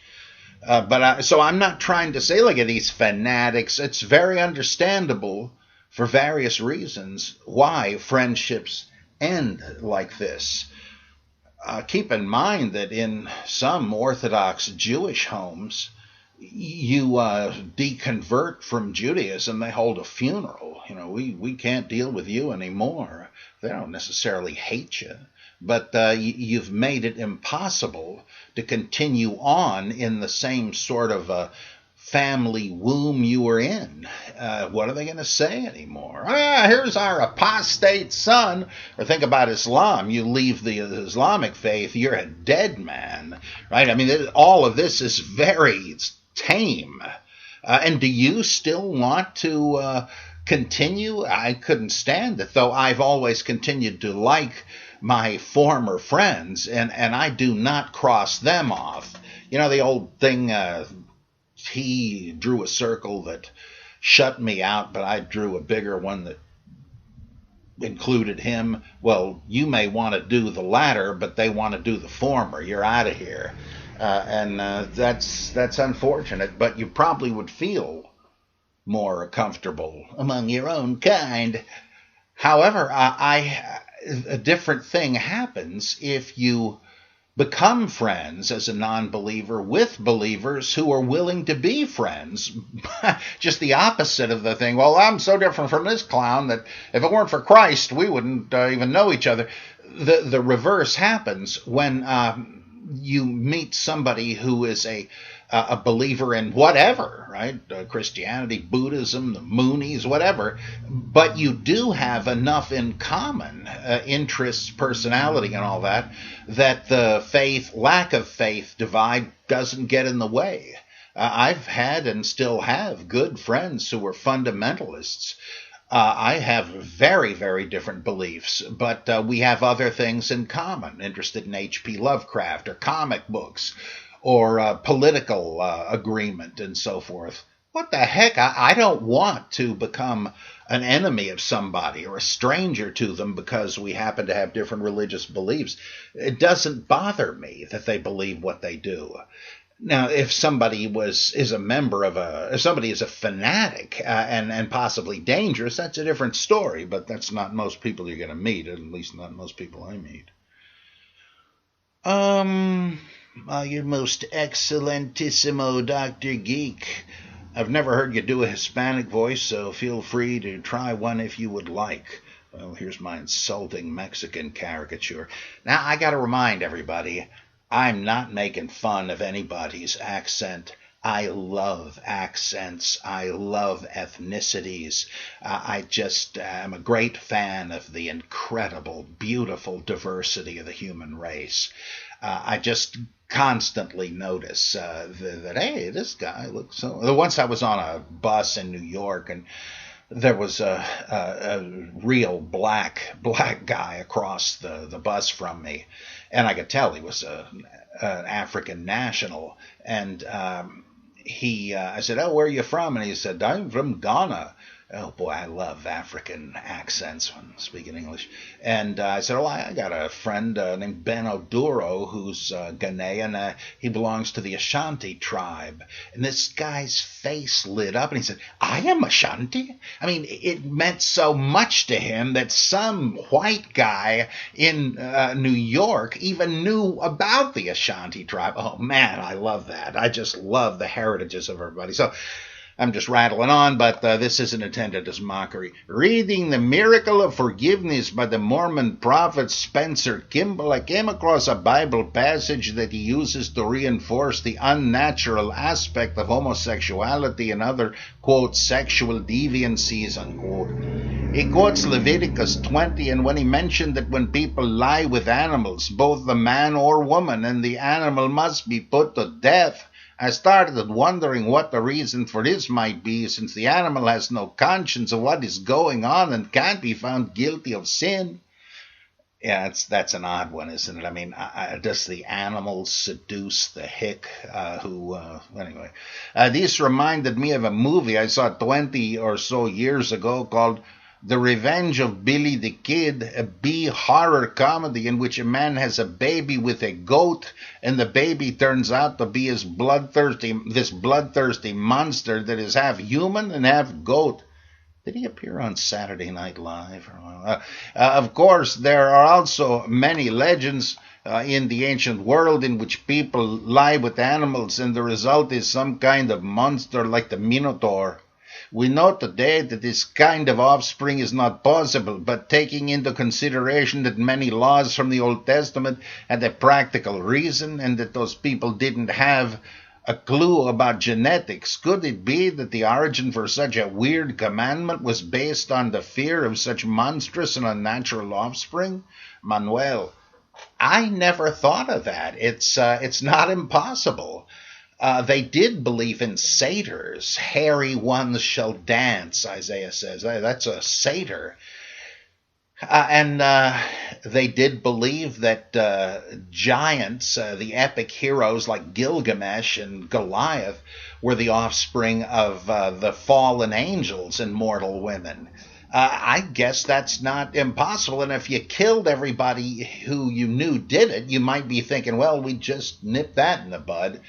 So I'm not trying to say, look at these fanatics. It's very understandable for various reasons why friendships end like this. Keep in mind that in some Orthodox Jewish homes, you deconvert from Judaism, they hold a funeral. We can't deal with you anymore. They don't necessarily hate you, but you've made it impossible to continue on in the same sort of family womb you were in. What are they going to say anymore? Here's our apostate son. Or think about Islam. You leave the Islamic faith, you're a dead man, right? I mean, all of this is very tame. And do you still want to continue? I couldn't stand it, though I've always continued to like my former friends, and I do not cross them off. You know, the old thing, he drew a circle that shut me out, but I drew a bigger one that included him. Well, you may want to do the latter, but they want to do the former. You're out of here. And that's unfortunate, but you probably would feel more comfortable among your own kind. However, a different thing happens if you become friends as a non-believer with believers who are willing to be friends. Just the opposite of the thing. Well, I'm so different from this clown that if it weren't for Christ, we wouldn't even know each other. The reverse happens when you meet somebody who is a believer in whatever, right? Christianity, Buddhism, the Moonies, whatever. But you do have enough in common, interests, personality, and all that, that the lack of faith divide doesn't get in the way. I've had and still have good friends who were fundamentalists. I have very, very different beliefs, but we have other things in common, interested in H.P. Lovecraft or comic books or political agreement and so forth. What the heck? I don't want to become an enemy of somebody or a stranger to them because we happen to have different religious beliefs. It doesn't bother me that they believe what they do. Now, if somebody is a member of if somebody is a fanatic and possibly dangerous, that's a different story, but that's not most people you're going to meet, at least not most people I meet. Your most excellentissimo Dr. Geek. I've never heard you do a Hispanic voice, so feel free to try one if you would like. Well, here's my insulting Mexican caricature. Now, I got to remind everybody, I'm not making fun of anybody's accent. I love accents. I love ethnicities. I just am a great fan of the incredible, beautiful diversity of the human race. I just constantly notice that, hey, this guy looks so... Once I was on a bus in New York, and there was a real black guy across the bus from me, and I could tell he was an African national. And I said, "Oh, where are you from?" And he said, "I'm from Ghana." Oh boy, I love African accents when speaking English. And I said, "Oh, I got a friend named Ben Oduro who's Ghanaian. He belongs to the Ashanti tribe." And this guy's face lit up and he said, "I am Ashanti?" I mean, it meant so much to him that some white guy in New York even knew about the Ashanti tribe. Oh man, I love that. I just love the heritages of everybody. So I'm just rattling on, but this isn't intended as mockery. Reading The Miracle of Forgiveness by the Mormon prophet Spencer Kimball, I came across a Bible passage that he uses to reinforce the unnatural aspect of homosexuality and other, quote, sexual deviancies, unquote. He quotes Leviticus 20, and when he mentioned that when people lie with animals, both the man or woman and the animal must be put to death, I started wondering what the reason for this might be, since the animal has no conscience of what is going on and can't be found guilty of sin. Yeah, that's an odd one, isn't it? I mean, does the animal seduce the hick? Anyway. This reminded me of a movie I saw 20 or so years ago called The Revenge of Billy the Kid, a B-horror comedy in which a man has a baby with a goat, and the baby turns out to be this bloodthirsty monster that is half human and half goat. Did he appear on Saturday Night Live? Of course, there are also many legends in the ancient world in which people lie with animals, and the result is some kind of monster like the Minotaur. We know today that this kind of offspring is not possible, but taking into consideration that many laws from the Old Testament had a practical reason, and that those people didn't have a clue about genetics. Could it be that the origin for such a weird commandment was based on the fear of such monstrous and unnatural offspring? Manuel, I never thought of that. It's not impossible. They did believe in satyrs. Hairy ones shall dance, Isaiah says. That's a satyr. And they did believe that giants, the epic heroes like Gilgamesh and Goliath, were the offspring of the fallen angels and mortal women. I guess that's not impossible. And if you killed everybody who you knew did it, you might be thinking, well, we just nipped that in the bud.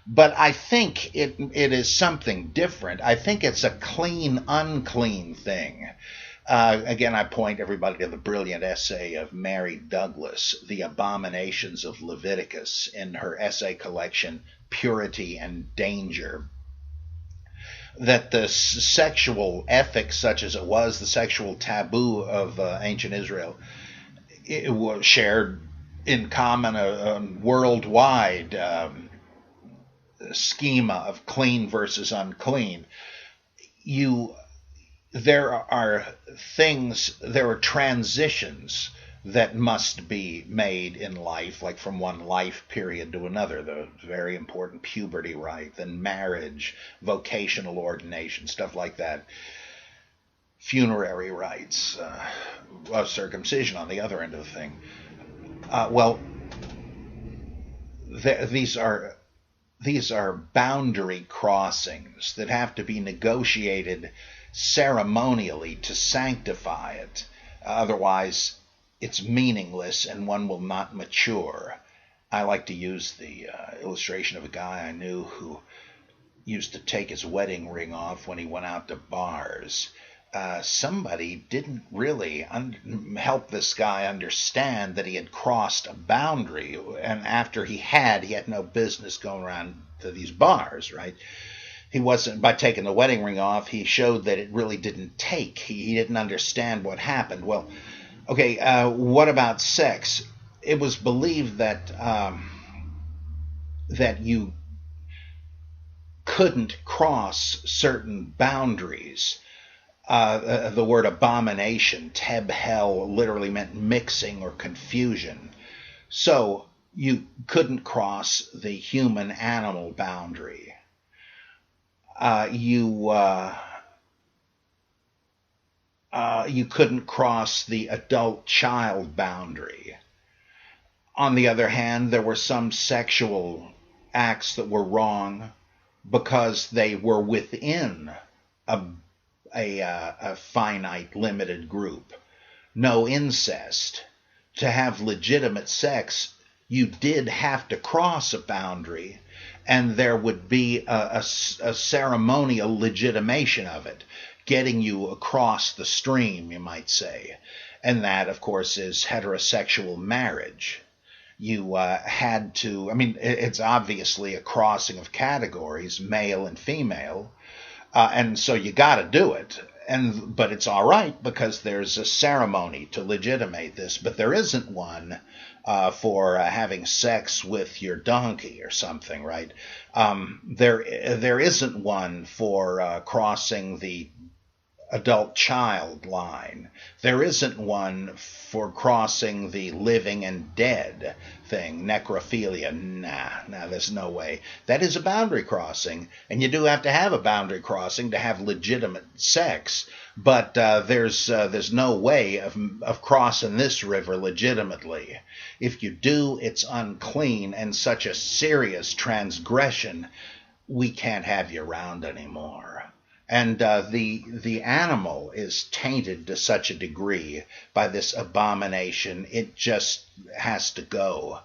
But I think it is something different. I think it's a clean, unclean thing. Again, I point everybody to the brilliant essay of Mary Douglas, The Abominations of Leviticus, in her essay collection, Purity and Danger. That the sexual ethics, such as it was, the sexual taboo of ancient Israel, it was shared in common a worldwide schema of clean versus unclean. There are transitions that must be made in life, like from one life period to another, the very important puberty rite, then marriage, vocational ordination, stuff like that, funerary rites, circumcision on the other end of the thing. These are boundary crossings that have to be negotiated ceremonially to sanctify it. Otherwise, it's meaningless and one will not mature. I like to use the illustration of a guy I knew who used to take his wedding ring off when he went out to bars. Somebody didn't really help this guy understand that he had crossed a boundary, and after he had no business going around to these bars, right? He wasn't, by taking the wedding ring off, he showed that it really didn't take. He didn't understand what happened. Well, okay, what about sex? It was believed that that you couldn't cross certain boundaries. The word abomination, tebhel, literally meant mixing or confusion. So you couldn't cross the human-animal boundary. You couldn't cross the adult-child boundary. On the other hand, there were some sexual acts that were wrong because they were within a finite, limited group. No incest. To have legitimate sex, you did have to cross a boundary, and there would be a ceremonial legitimation of it, getting you across the stream, you might say. And that, of course, is heterosexual marriage. You had to, it's obviously a crossing of categories, male and female, and so you got to do it. But it's all right because there's a ceremony to legitimate this, but there isn't one for having sex with your donkey or something, right? There isn't one for crossing the adult-child line. There isn't one for crossing the living and dead thing, necrophilia. Nah, there's no way. That is a boundary crossing, and you do have to have a boundary crossing to have legitimate sex, but there's no way of crossing this river legitimately. If you do, it's unclean and such a serious transgression, we can't have you around anymore. And the animal is tainted to such a degree by this abomination, it just has to go.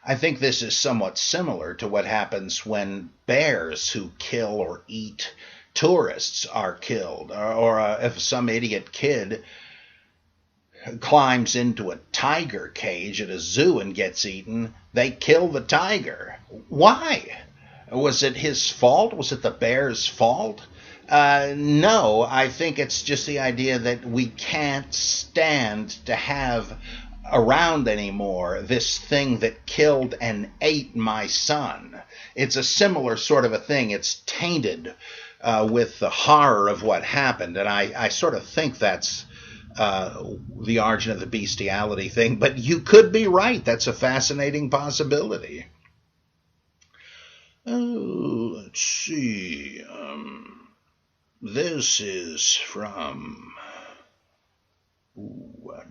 I think this is somewhat similar to what happens when bears who kill or eat tourists are killed, or if some idiot kid climbs into a tiger cage at a zoo and gets eaten, they kill the tiger. Why? Was it his fault? Was it the bear's fault? No, I think it's just the idea that we can't stand to have around anymore, this thing that killed and ate my son. It's a similar sort of a thing. It's tainted with the horror of what happened, and I sort of think that's the origin of the bestiality thing, but you could be right. That's a fascinating possibility. Oh, let's see. This is from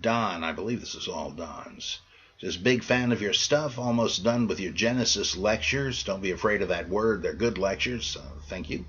Don. I believe this is all Don's. Says, big fan of your stuff. Almost done with your Genesis lectures. Don't be afraid of that word. They're good lectures. Thank you.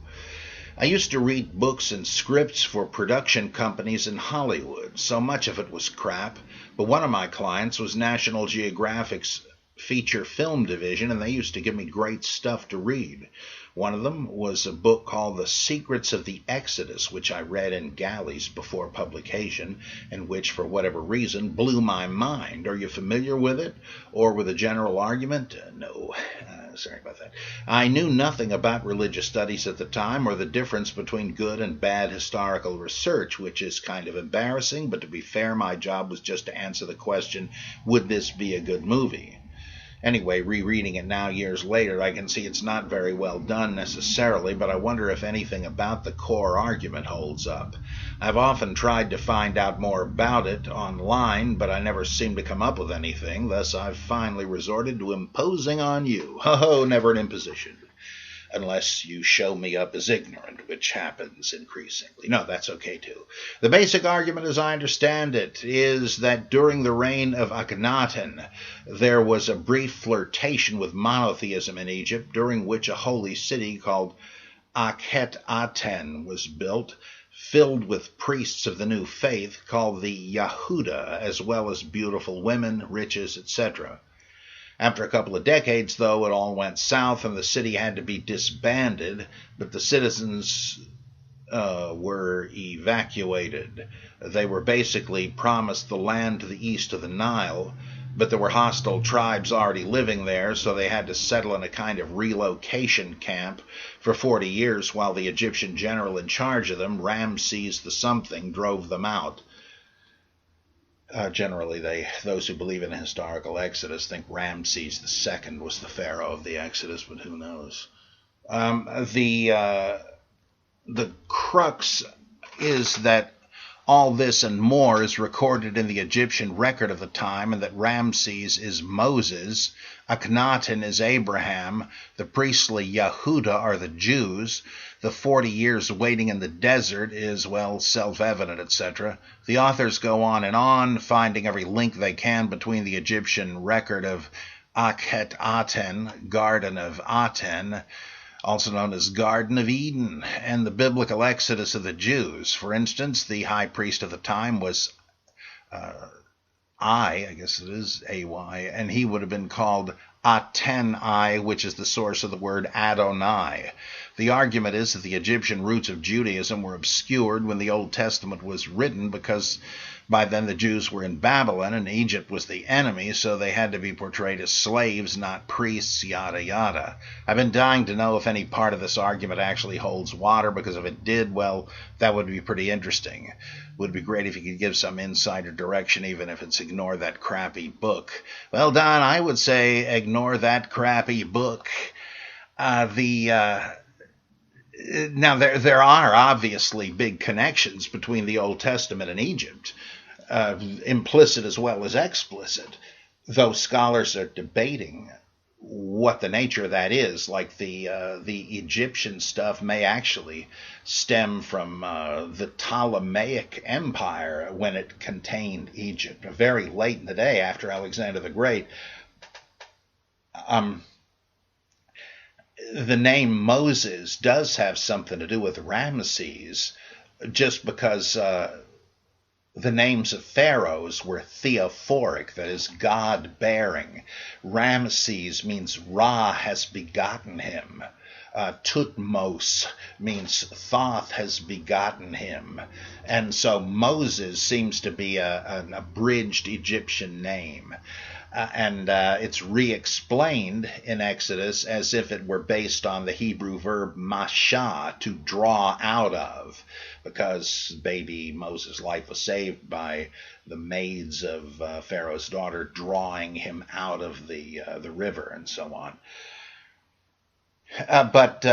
I used to read books and scripts for production companies in Hollywood. So much of it was crap. But one of my clients was National Geographic's feature film division, and they used to give me great stuff to read. One of them was a book called The Secrets of the Exodus, which I read in galleys before publication, and which, for whatever reason, blew my mind. Are you familiar with it? Or with a general argument? No. Sorry about that. I knew nothing about religious studies at the time, or the difference between good and bad historical research, which is kind of embarrassing, but to be fair, my job was just to answer the question, would this be a good movie? Anyway, rereading it now years later, I can see it's not very well done necessarily, but I wonder if anything about the core argument holds up. I've often tried to find out more about it online, but I never seem to come up with anything, thus I've finally resorted to imposing on you. Ho-ho, never an imposition. Unless you show me up as ignorant, which happens increasingly. No, that's okay too. The basic argument, as I understand it, is that during the reign of Akhenaten, there was a brief flirtation with monotheism in Egypt, during which a holy city called Akhet-Aten was built, filled with priests of the new faith called the Yahuda, as well as beautiful women, riches, etc. After a couple of decades, though, it all went south and the city had to be disbanded, but the citizens were evacuated. They were basically promised the land to the east of the Nile, but there were hostile tribes already living there, so they had to settle in a kind of relocation camp for 40 years while the Egyptian general in charge of them, Ramses the something, drove them out. Generally, those who believe in a historical exodus think Ramses II was the pharaoh of the exodus, but who knows? The crux is that all this and more is recorded in the Egyptian record of the time, and that Ramses is Moses, Akhenaten is Abraham, the priestly Yahuda are the Jews, the 40 years waiting in the desert is, well, self-evident, etc. The authors go on, finding every link they can between the Egyptian record of Akhet-Aten, Garden of Aten, also known as Garden of Eden, and the biblical exodus of the Jews. For instance, the high priest of the time was I guess it is A-Y, and he would have been called Aten-I, which is the source of the word Adonai. The argument is that the Egyptian roots of Judaism were obscured when the Old Testament was written because by then the Jews were in Babylon and Egypt was the enemy, so they had to be portrayed as slaves, not priests, yada yada. I've been dying to know if any part of this argument actually holds water, because if it did, well, that would be pretty interesting. It would be great if you could give some insight or direction, even if it's ignore that crappy book. Well, Don, I would say ignore that crappy book. Now, there are obviously big connections between the Old Testament and Egypt, implicit as well as explicit, though scholars are debating what the nature of that is. Like the Egyptian stuff may actually stem from the Ptolemaic Empire when it contained Egypt, very late in the day after Alexander the Great. The name Moses does have something to do with Ramses, just because the names of pharaohs were theophoric, that is, God-bearing. Ramses means Ra has begotten him. Tutmos means Thoth has begotten him. And so Moses seems to be an abridged Egyptian name. and it's re-explained in Exodus as if it were based on the Hebrew verb masha, to draw out of, because baby Moses' life was saved by the maids of Pharaoh's daughter drawing him out of the river and so on. But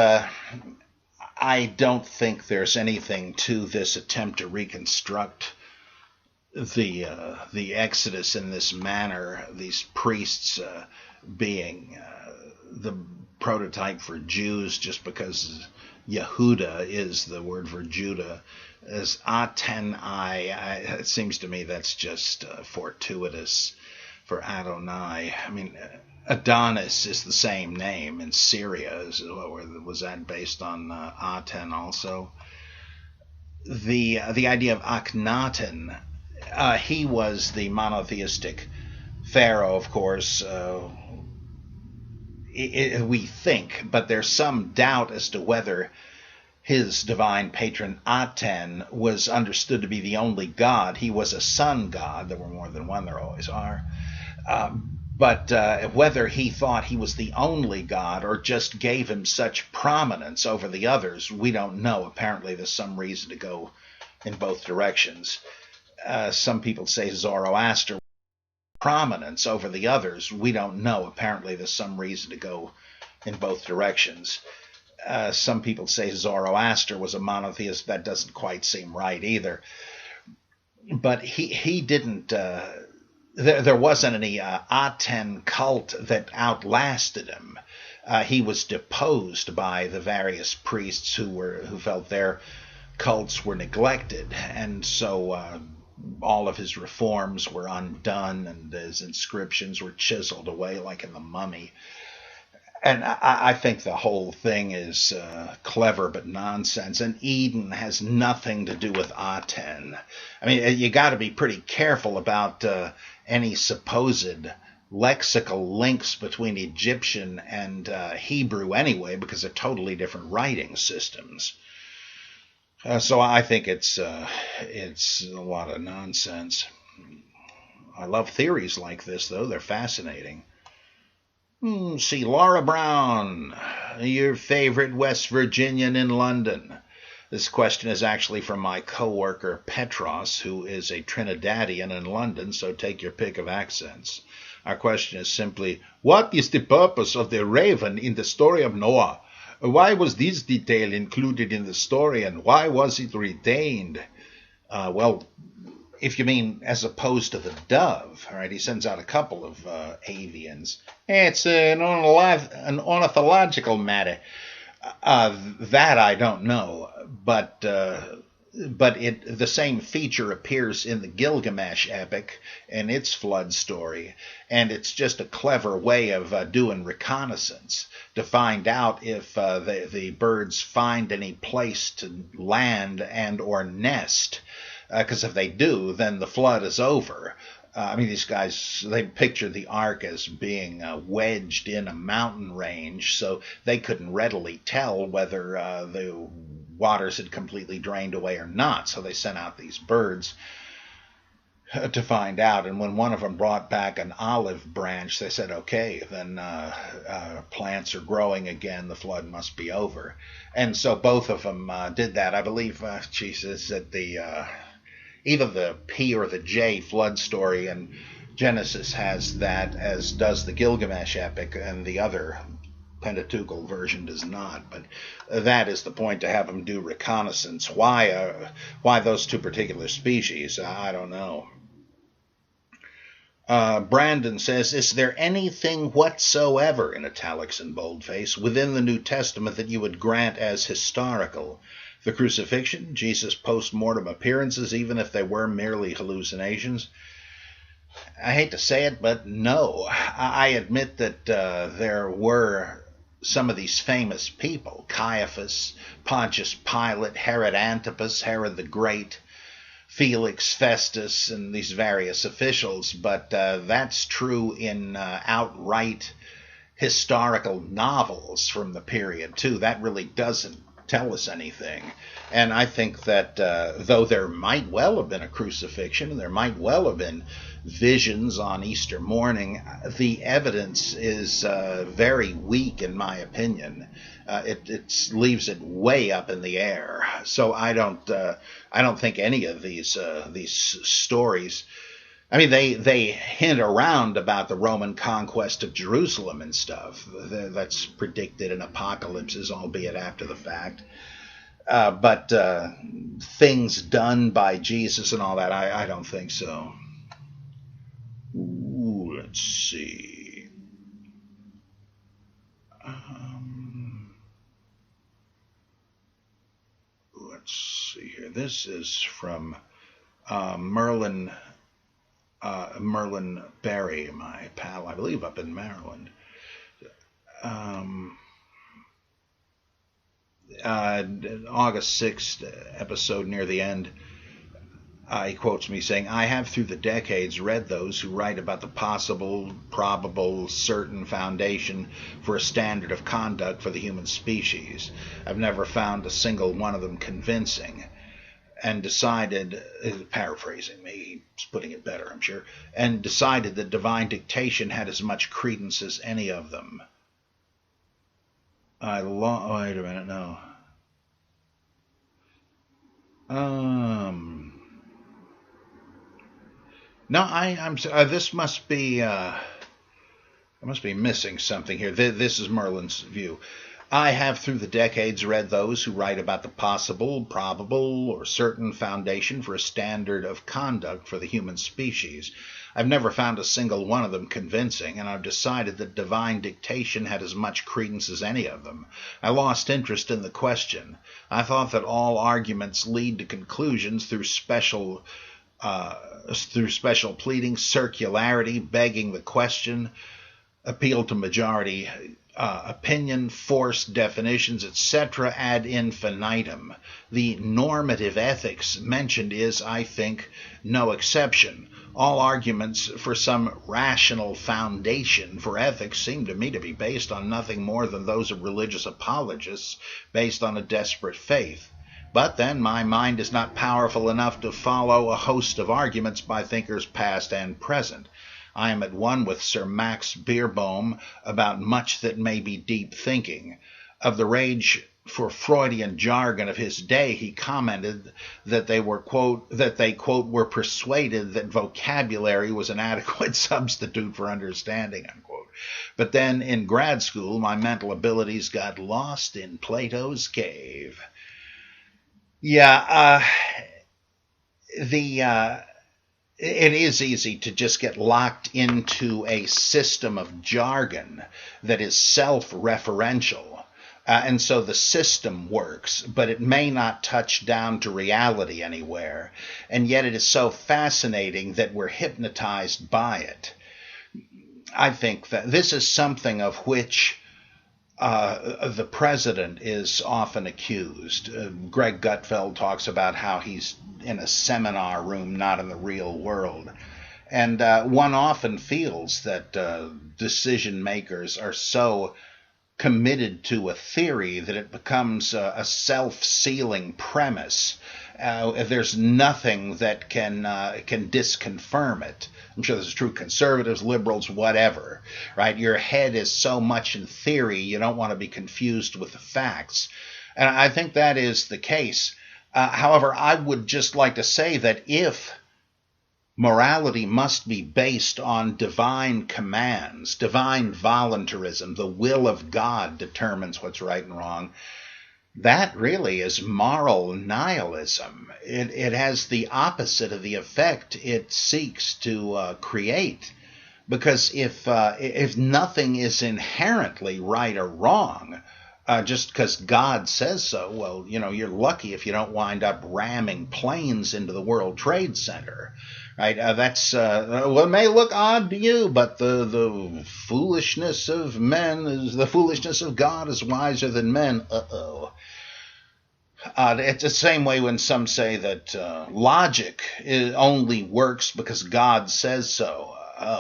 I don't think there's anything to this attempt to reconstruct the Exodus in this manner, these priests being the prototype for Jews, just because Yehuda is the word for Judah, as Atenai. It seems to me that's just fortuitous for Adonai. I mean, Adonis is the same name in Syria. Was that based on Aten also? The idea of Akhenaten, he was the monotheistic pharaoh, of course. We think, but there's some doubt as to whether his divine patron Aten was understood to be the only god. He was a sun god. There were more than one, there always are. But whether he thought he was the only god or just gave him such prominence over the others, we don't know. Apparently there's some reason to go in both directions. Some people say Zoroaster prominence over the others. We don't know. Apparently there's some reason to go in both directions. Some people say Zoroaster was a monotheist. That doesn't quite seem right either. But he didn't... There wasn't any Aten cult that outlasted him. He was deposed by the various priests who felt their cults were neglected, and so all of his reforms were undone, and his inscriptions were chiseled away like in the Mummy. And I think the whole thing is clever but nonsense. And Eden has nothing to do with Aten. I mean, you got to be pretty careful about any supposed lexical links between Egyptian and Hebrew anyway, because they're totally different writing systems. So I think it's a lot of nonsense. I love theories like this, though. They're fascinating. See, Laura Brown, your favorite West Virginian in London. This question is actually from my co-worker Petros, who is a Trinidadian in London, so take your pick of accents. Our question is simply, what is the purpose of the raven in the story of Noah? Why was this detail included in the story, and why was it retained? Well, if you mean as opposed to the dove, all right, he sends out a couple of avians. It's an ornithological matter. That I don't know, but the same feature appears in the Gilgamesh epic and its flood story, and it's just a clever way of doing reconnaissance to find out if the birds find any place to land and or nest. Because if they do, then the flood is over. I mean, these guys, they pictured the ark as being wedged in a mountain range, so they couldn't readily tell whether the waters had completely drained away or not. So they sent out these birds to find out. And when one of them brought back an olive branch, they said, okay, then plants are growing again. The flood must be over. And so both of them did that. I believe, Jesus, that either the P or the J flood story in Genesis has that, as does the Gilgamesh epic, and the other Pentateuchal version does not. But that is the point, to have them do reconnaissance. Why those two particular species? I don't know. Brandon says, is there anything whatsoever, in italics and boldface, within the New Testament that you would grant as historical? The crucifixion, Jesus' post-mortem appearances, even if they were merely hallucinations? I hate to say it, but no. I admit that there were some of these famous people, Caiaphas, Pontius Pilate, Herod Antipas, Herod the Great, Felix, Festus, and these various officials, but that's true in outright historical novels from the period, too. That really doesn't tell us anything. And I think that though there might well have been a crucifixion, and there might well have been visions on Easter morning, the evidence is very weak, in my opinion. It leaves it way up in the air. So I don't think any of these stories. I mean, they hint around about the Roman conquest of Jerusalem and stuff. That's predicted in apocalypses, albeit after the fact. But things done by Jesus and all that, I don't think so. Ooh, let's see. Let's see here. This is from Merlin Barry, my pal, I believe, up in Maryland. August 6th episode near the end, he quotes me saying, "I have through the decades read those who write about the possible, probable, certain foundation for a standard of conduct for the human species. I've never found a single one of them convincing, and decided," paraphrasing me, he's putting it better, I'm sure, "and decided that divine dictation had as much credence as any of them." Wait a minute, no. No, I'm. This must be. I must be missing something here. This is Merlin's view. "I have through the decades read those who write about the possible, probable, or certain foundation for a standard of conduct for the human species. I've never found a single one of them convincing, and I've decided that divine dictation had as much credence as any of them. I lost interest in the question. I thought that all arguments lead to conclusions through special pleading, circularity, begging the question, appeal to majority opinion, forced definitions, etc. ad infinitum. The normative ethics mentioned is, I think, no exception. All arguments for some rational foundation for ethics seem to me to be based on nothing more than those of religious apologists based on a desperate faith. But then my mind is not powerful enough to follow a host of arguments by thinkers past and present. I am at one with Sir Max Beerbohm about much that may be deep thinking. Of the rage for Freudian jargon of his day, he commented that they were, quote, were persuaded that vocabulary was an adequate substitute for understanding, unquote. But then in grad school, my mental abilities got lost in Plato's cave. Yeah, it is easy to just get locked into a system of jargon that is self-referential. And so the system works, but it may not touch down to reality anywhere. And yet it is so fascinating that we're hypnotized by it. I think that this is something of which the president is often accused. Greg Gutfeld talks about how he's in a seminar room, not in the real world. And one often feels that decision makers are so committed to a theory that it becomes a self-sealing premise. There's nothing that can disconfirm it. I'm sure this is true conservatives, liberals, whatever, right? Your head is so much in theory, you don't want to be confused with the facts. And I think that is the case. However, I would just like to say that if morality must be based on divine commands, divine voluntarism, the will of God determines what's right and wrong, that really is moral nihilism. It has the opposite of the effect it seeks to create. Because if nothing is inherently right or wrong, just because God says so, well, you're lucky if you don't wind up ramming planes into the World Trade Center. Right? That's it may look odd to you, but the foolishness of men is the foolishness of God is wiser than men. It's the same way when some say that logic only works because God says so.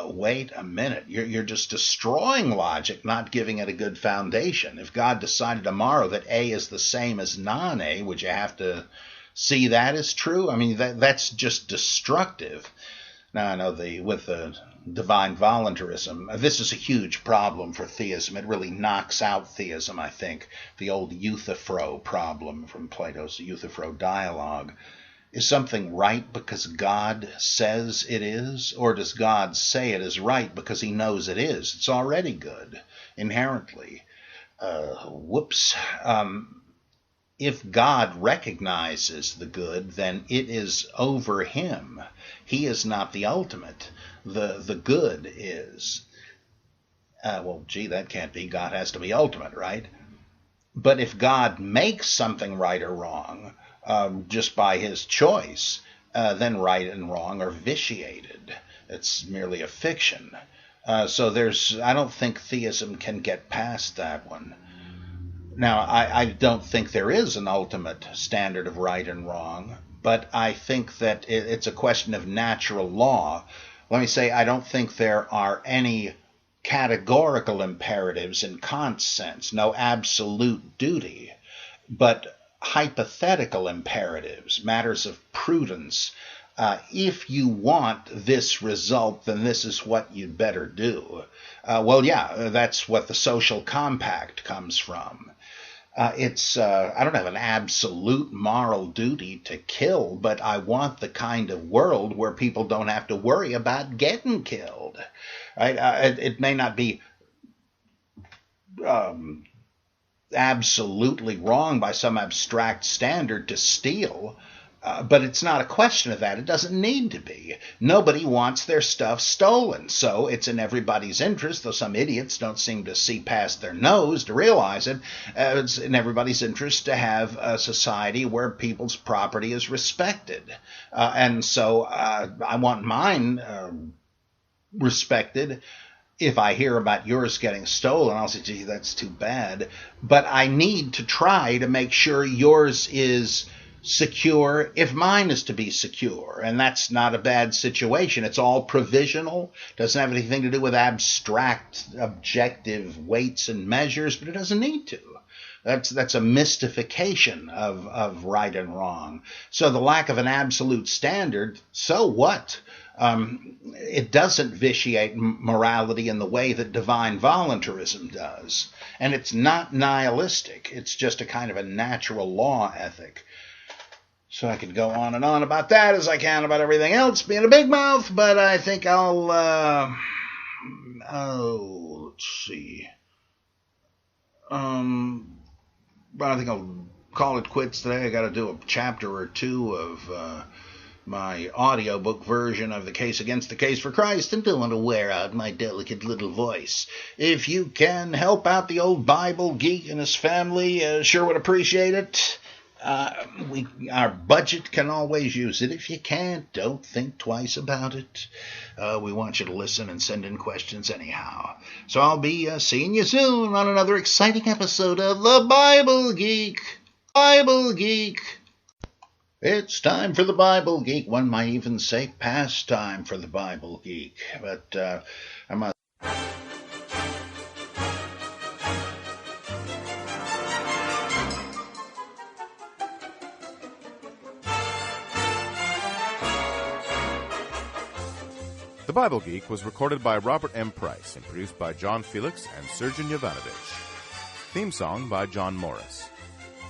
wait a minute, you're just destroying logic, not giving it a good foundation. If God decided tomorrow that A is the same as non-A, would you have to see that as true? I mean, that's just destructive. Now, I know with the divine voluntarism, this is a huge problem for theism. It really knocks out theism, I think. The old Euthyphro problem from Plato's Euthyphro dialogue. Is something right because God says it is? Or does God say it is right because he knows it is? It's already good, inherently. If God recognizes the good, then it is over him. He is not the ultimate. The good is. That can't be. God has to be ultimate, right? But if God makes something right or wrong, just by his choice, then right and wrong are vitiated. It's merely a fiction. So I don't think theism can get past that one. Now, I don't think there is an ultimate standard of right and wrong, but I think that it's a question of natural law. Let me say, I don't think there are any categorical imperatives in Kant's sense, no absolute duty, but hypothetical imperatives, matters of prudence. If you want this result, then this is what you'd better do. That's what the social compact comes from. I don't have an absolute moral duty to kill, but I want the kind of world where people don't have to worry about getting killed. Right? It may not be absolutely wrong by some abstract standard to steal, but it's not a question of that. It doesn't need to be. Nobody wants their stuff stolen, so it's in everybody's interest, though some idiots don't seem to see past their nose to realize it. It's in everybody's interest to have a society where people's property is respected. And so I want mine respected. If I hear about yours getting stolen, I'll say, gee, that's too bad. But I need to try to make sure yours is secure if mine is to be secure. And that's not a bad situation. It's all provisional. Doesn't have anything to do with abstract, objective weights and measures, but it doesn't need to. That's a mystification of right and wrong. So the lack of an absolute standard, so what? It doesn't vitiate morality in the way that divine voluntarism does. And it's not nihilistic. It's just a kind of a natural law ethic. So I could go on and on about that as I can about everything else, being a big mouth, but I think I'll, let's see. I think I'll call it quits today. I got to do a chapter or two of my audiobook version of The Case Against the Case for Christ, and don't want to wear out my delicate little voice. If you can help out the old Bible geek and his family, sure would appreciate it. Our budget can always use it. If you can't, don't think twice about it. We want you to listen and send in questions anyhow. So I'll be seeing you soon on another exciting episode of The Bible Geek. Bible Geek. It's time for the Bible Geek. One might even say past time for the Bible Geek. But I must. The Bible Geek was recorded by Robert M. Price and produced by John Felix and Sergeant Jovanovich. Theme song by John Morris.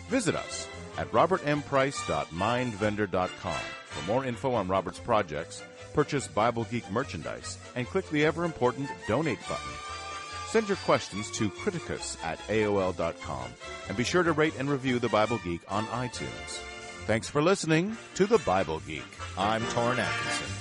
Visit us at robertmprice.mindvendor.com for more info on Robert's projects, purchase Bible Geek merchandise, and click the ever-important Donate button. Send your questions to criticus@aol.com, and be sure to rate and review The Bible Geek on iTunes. Thanks for listening to The Bible Geek. I'm Torrin Atkinson.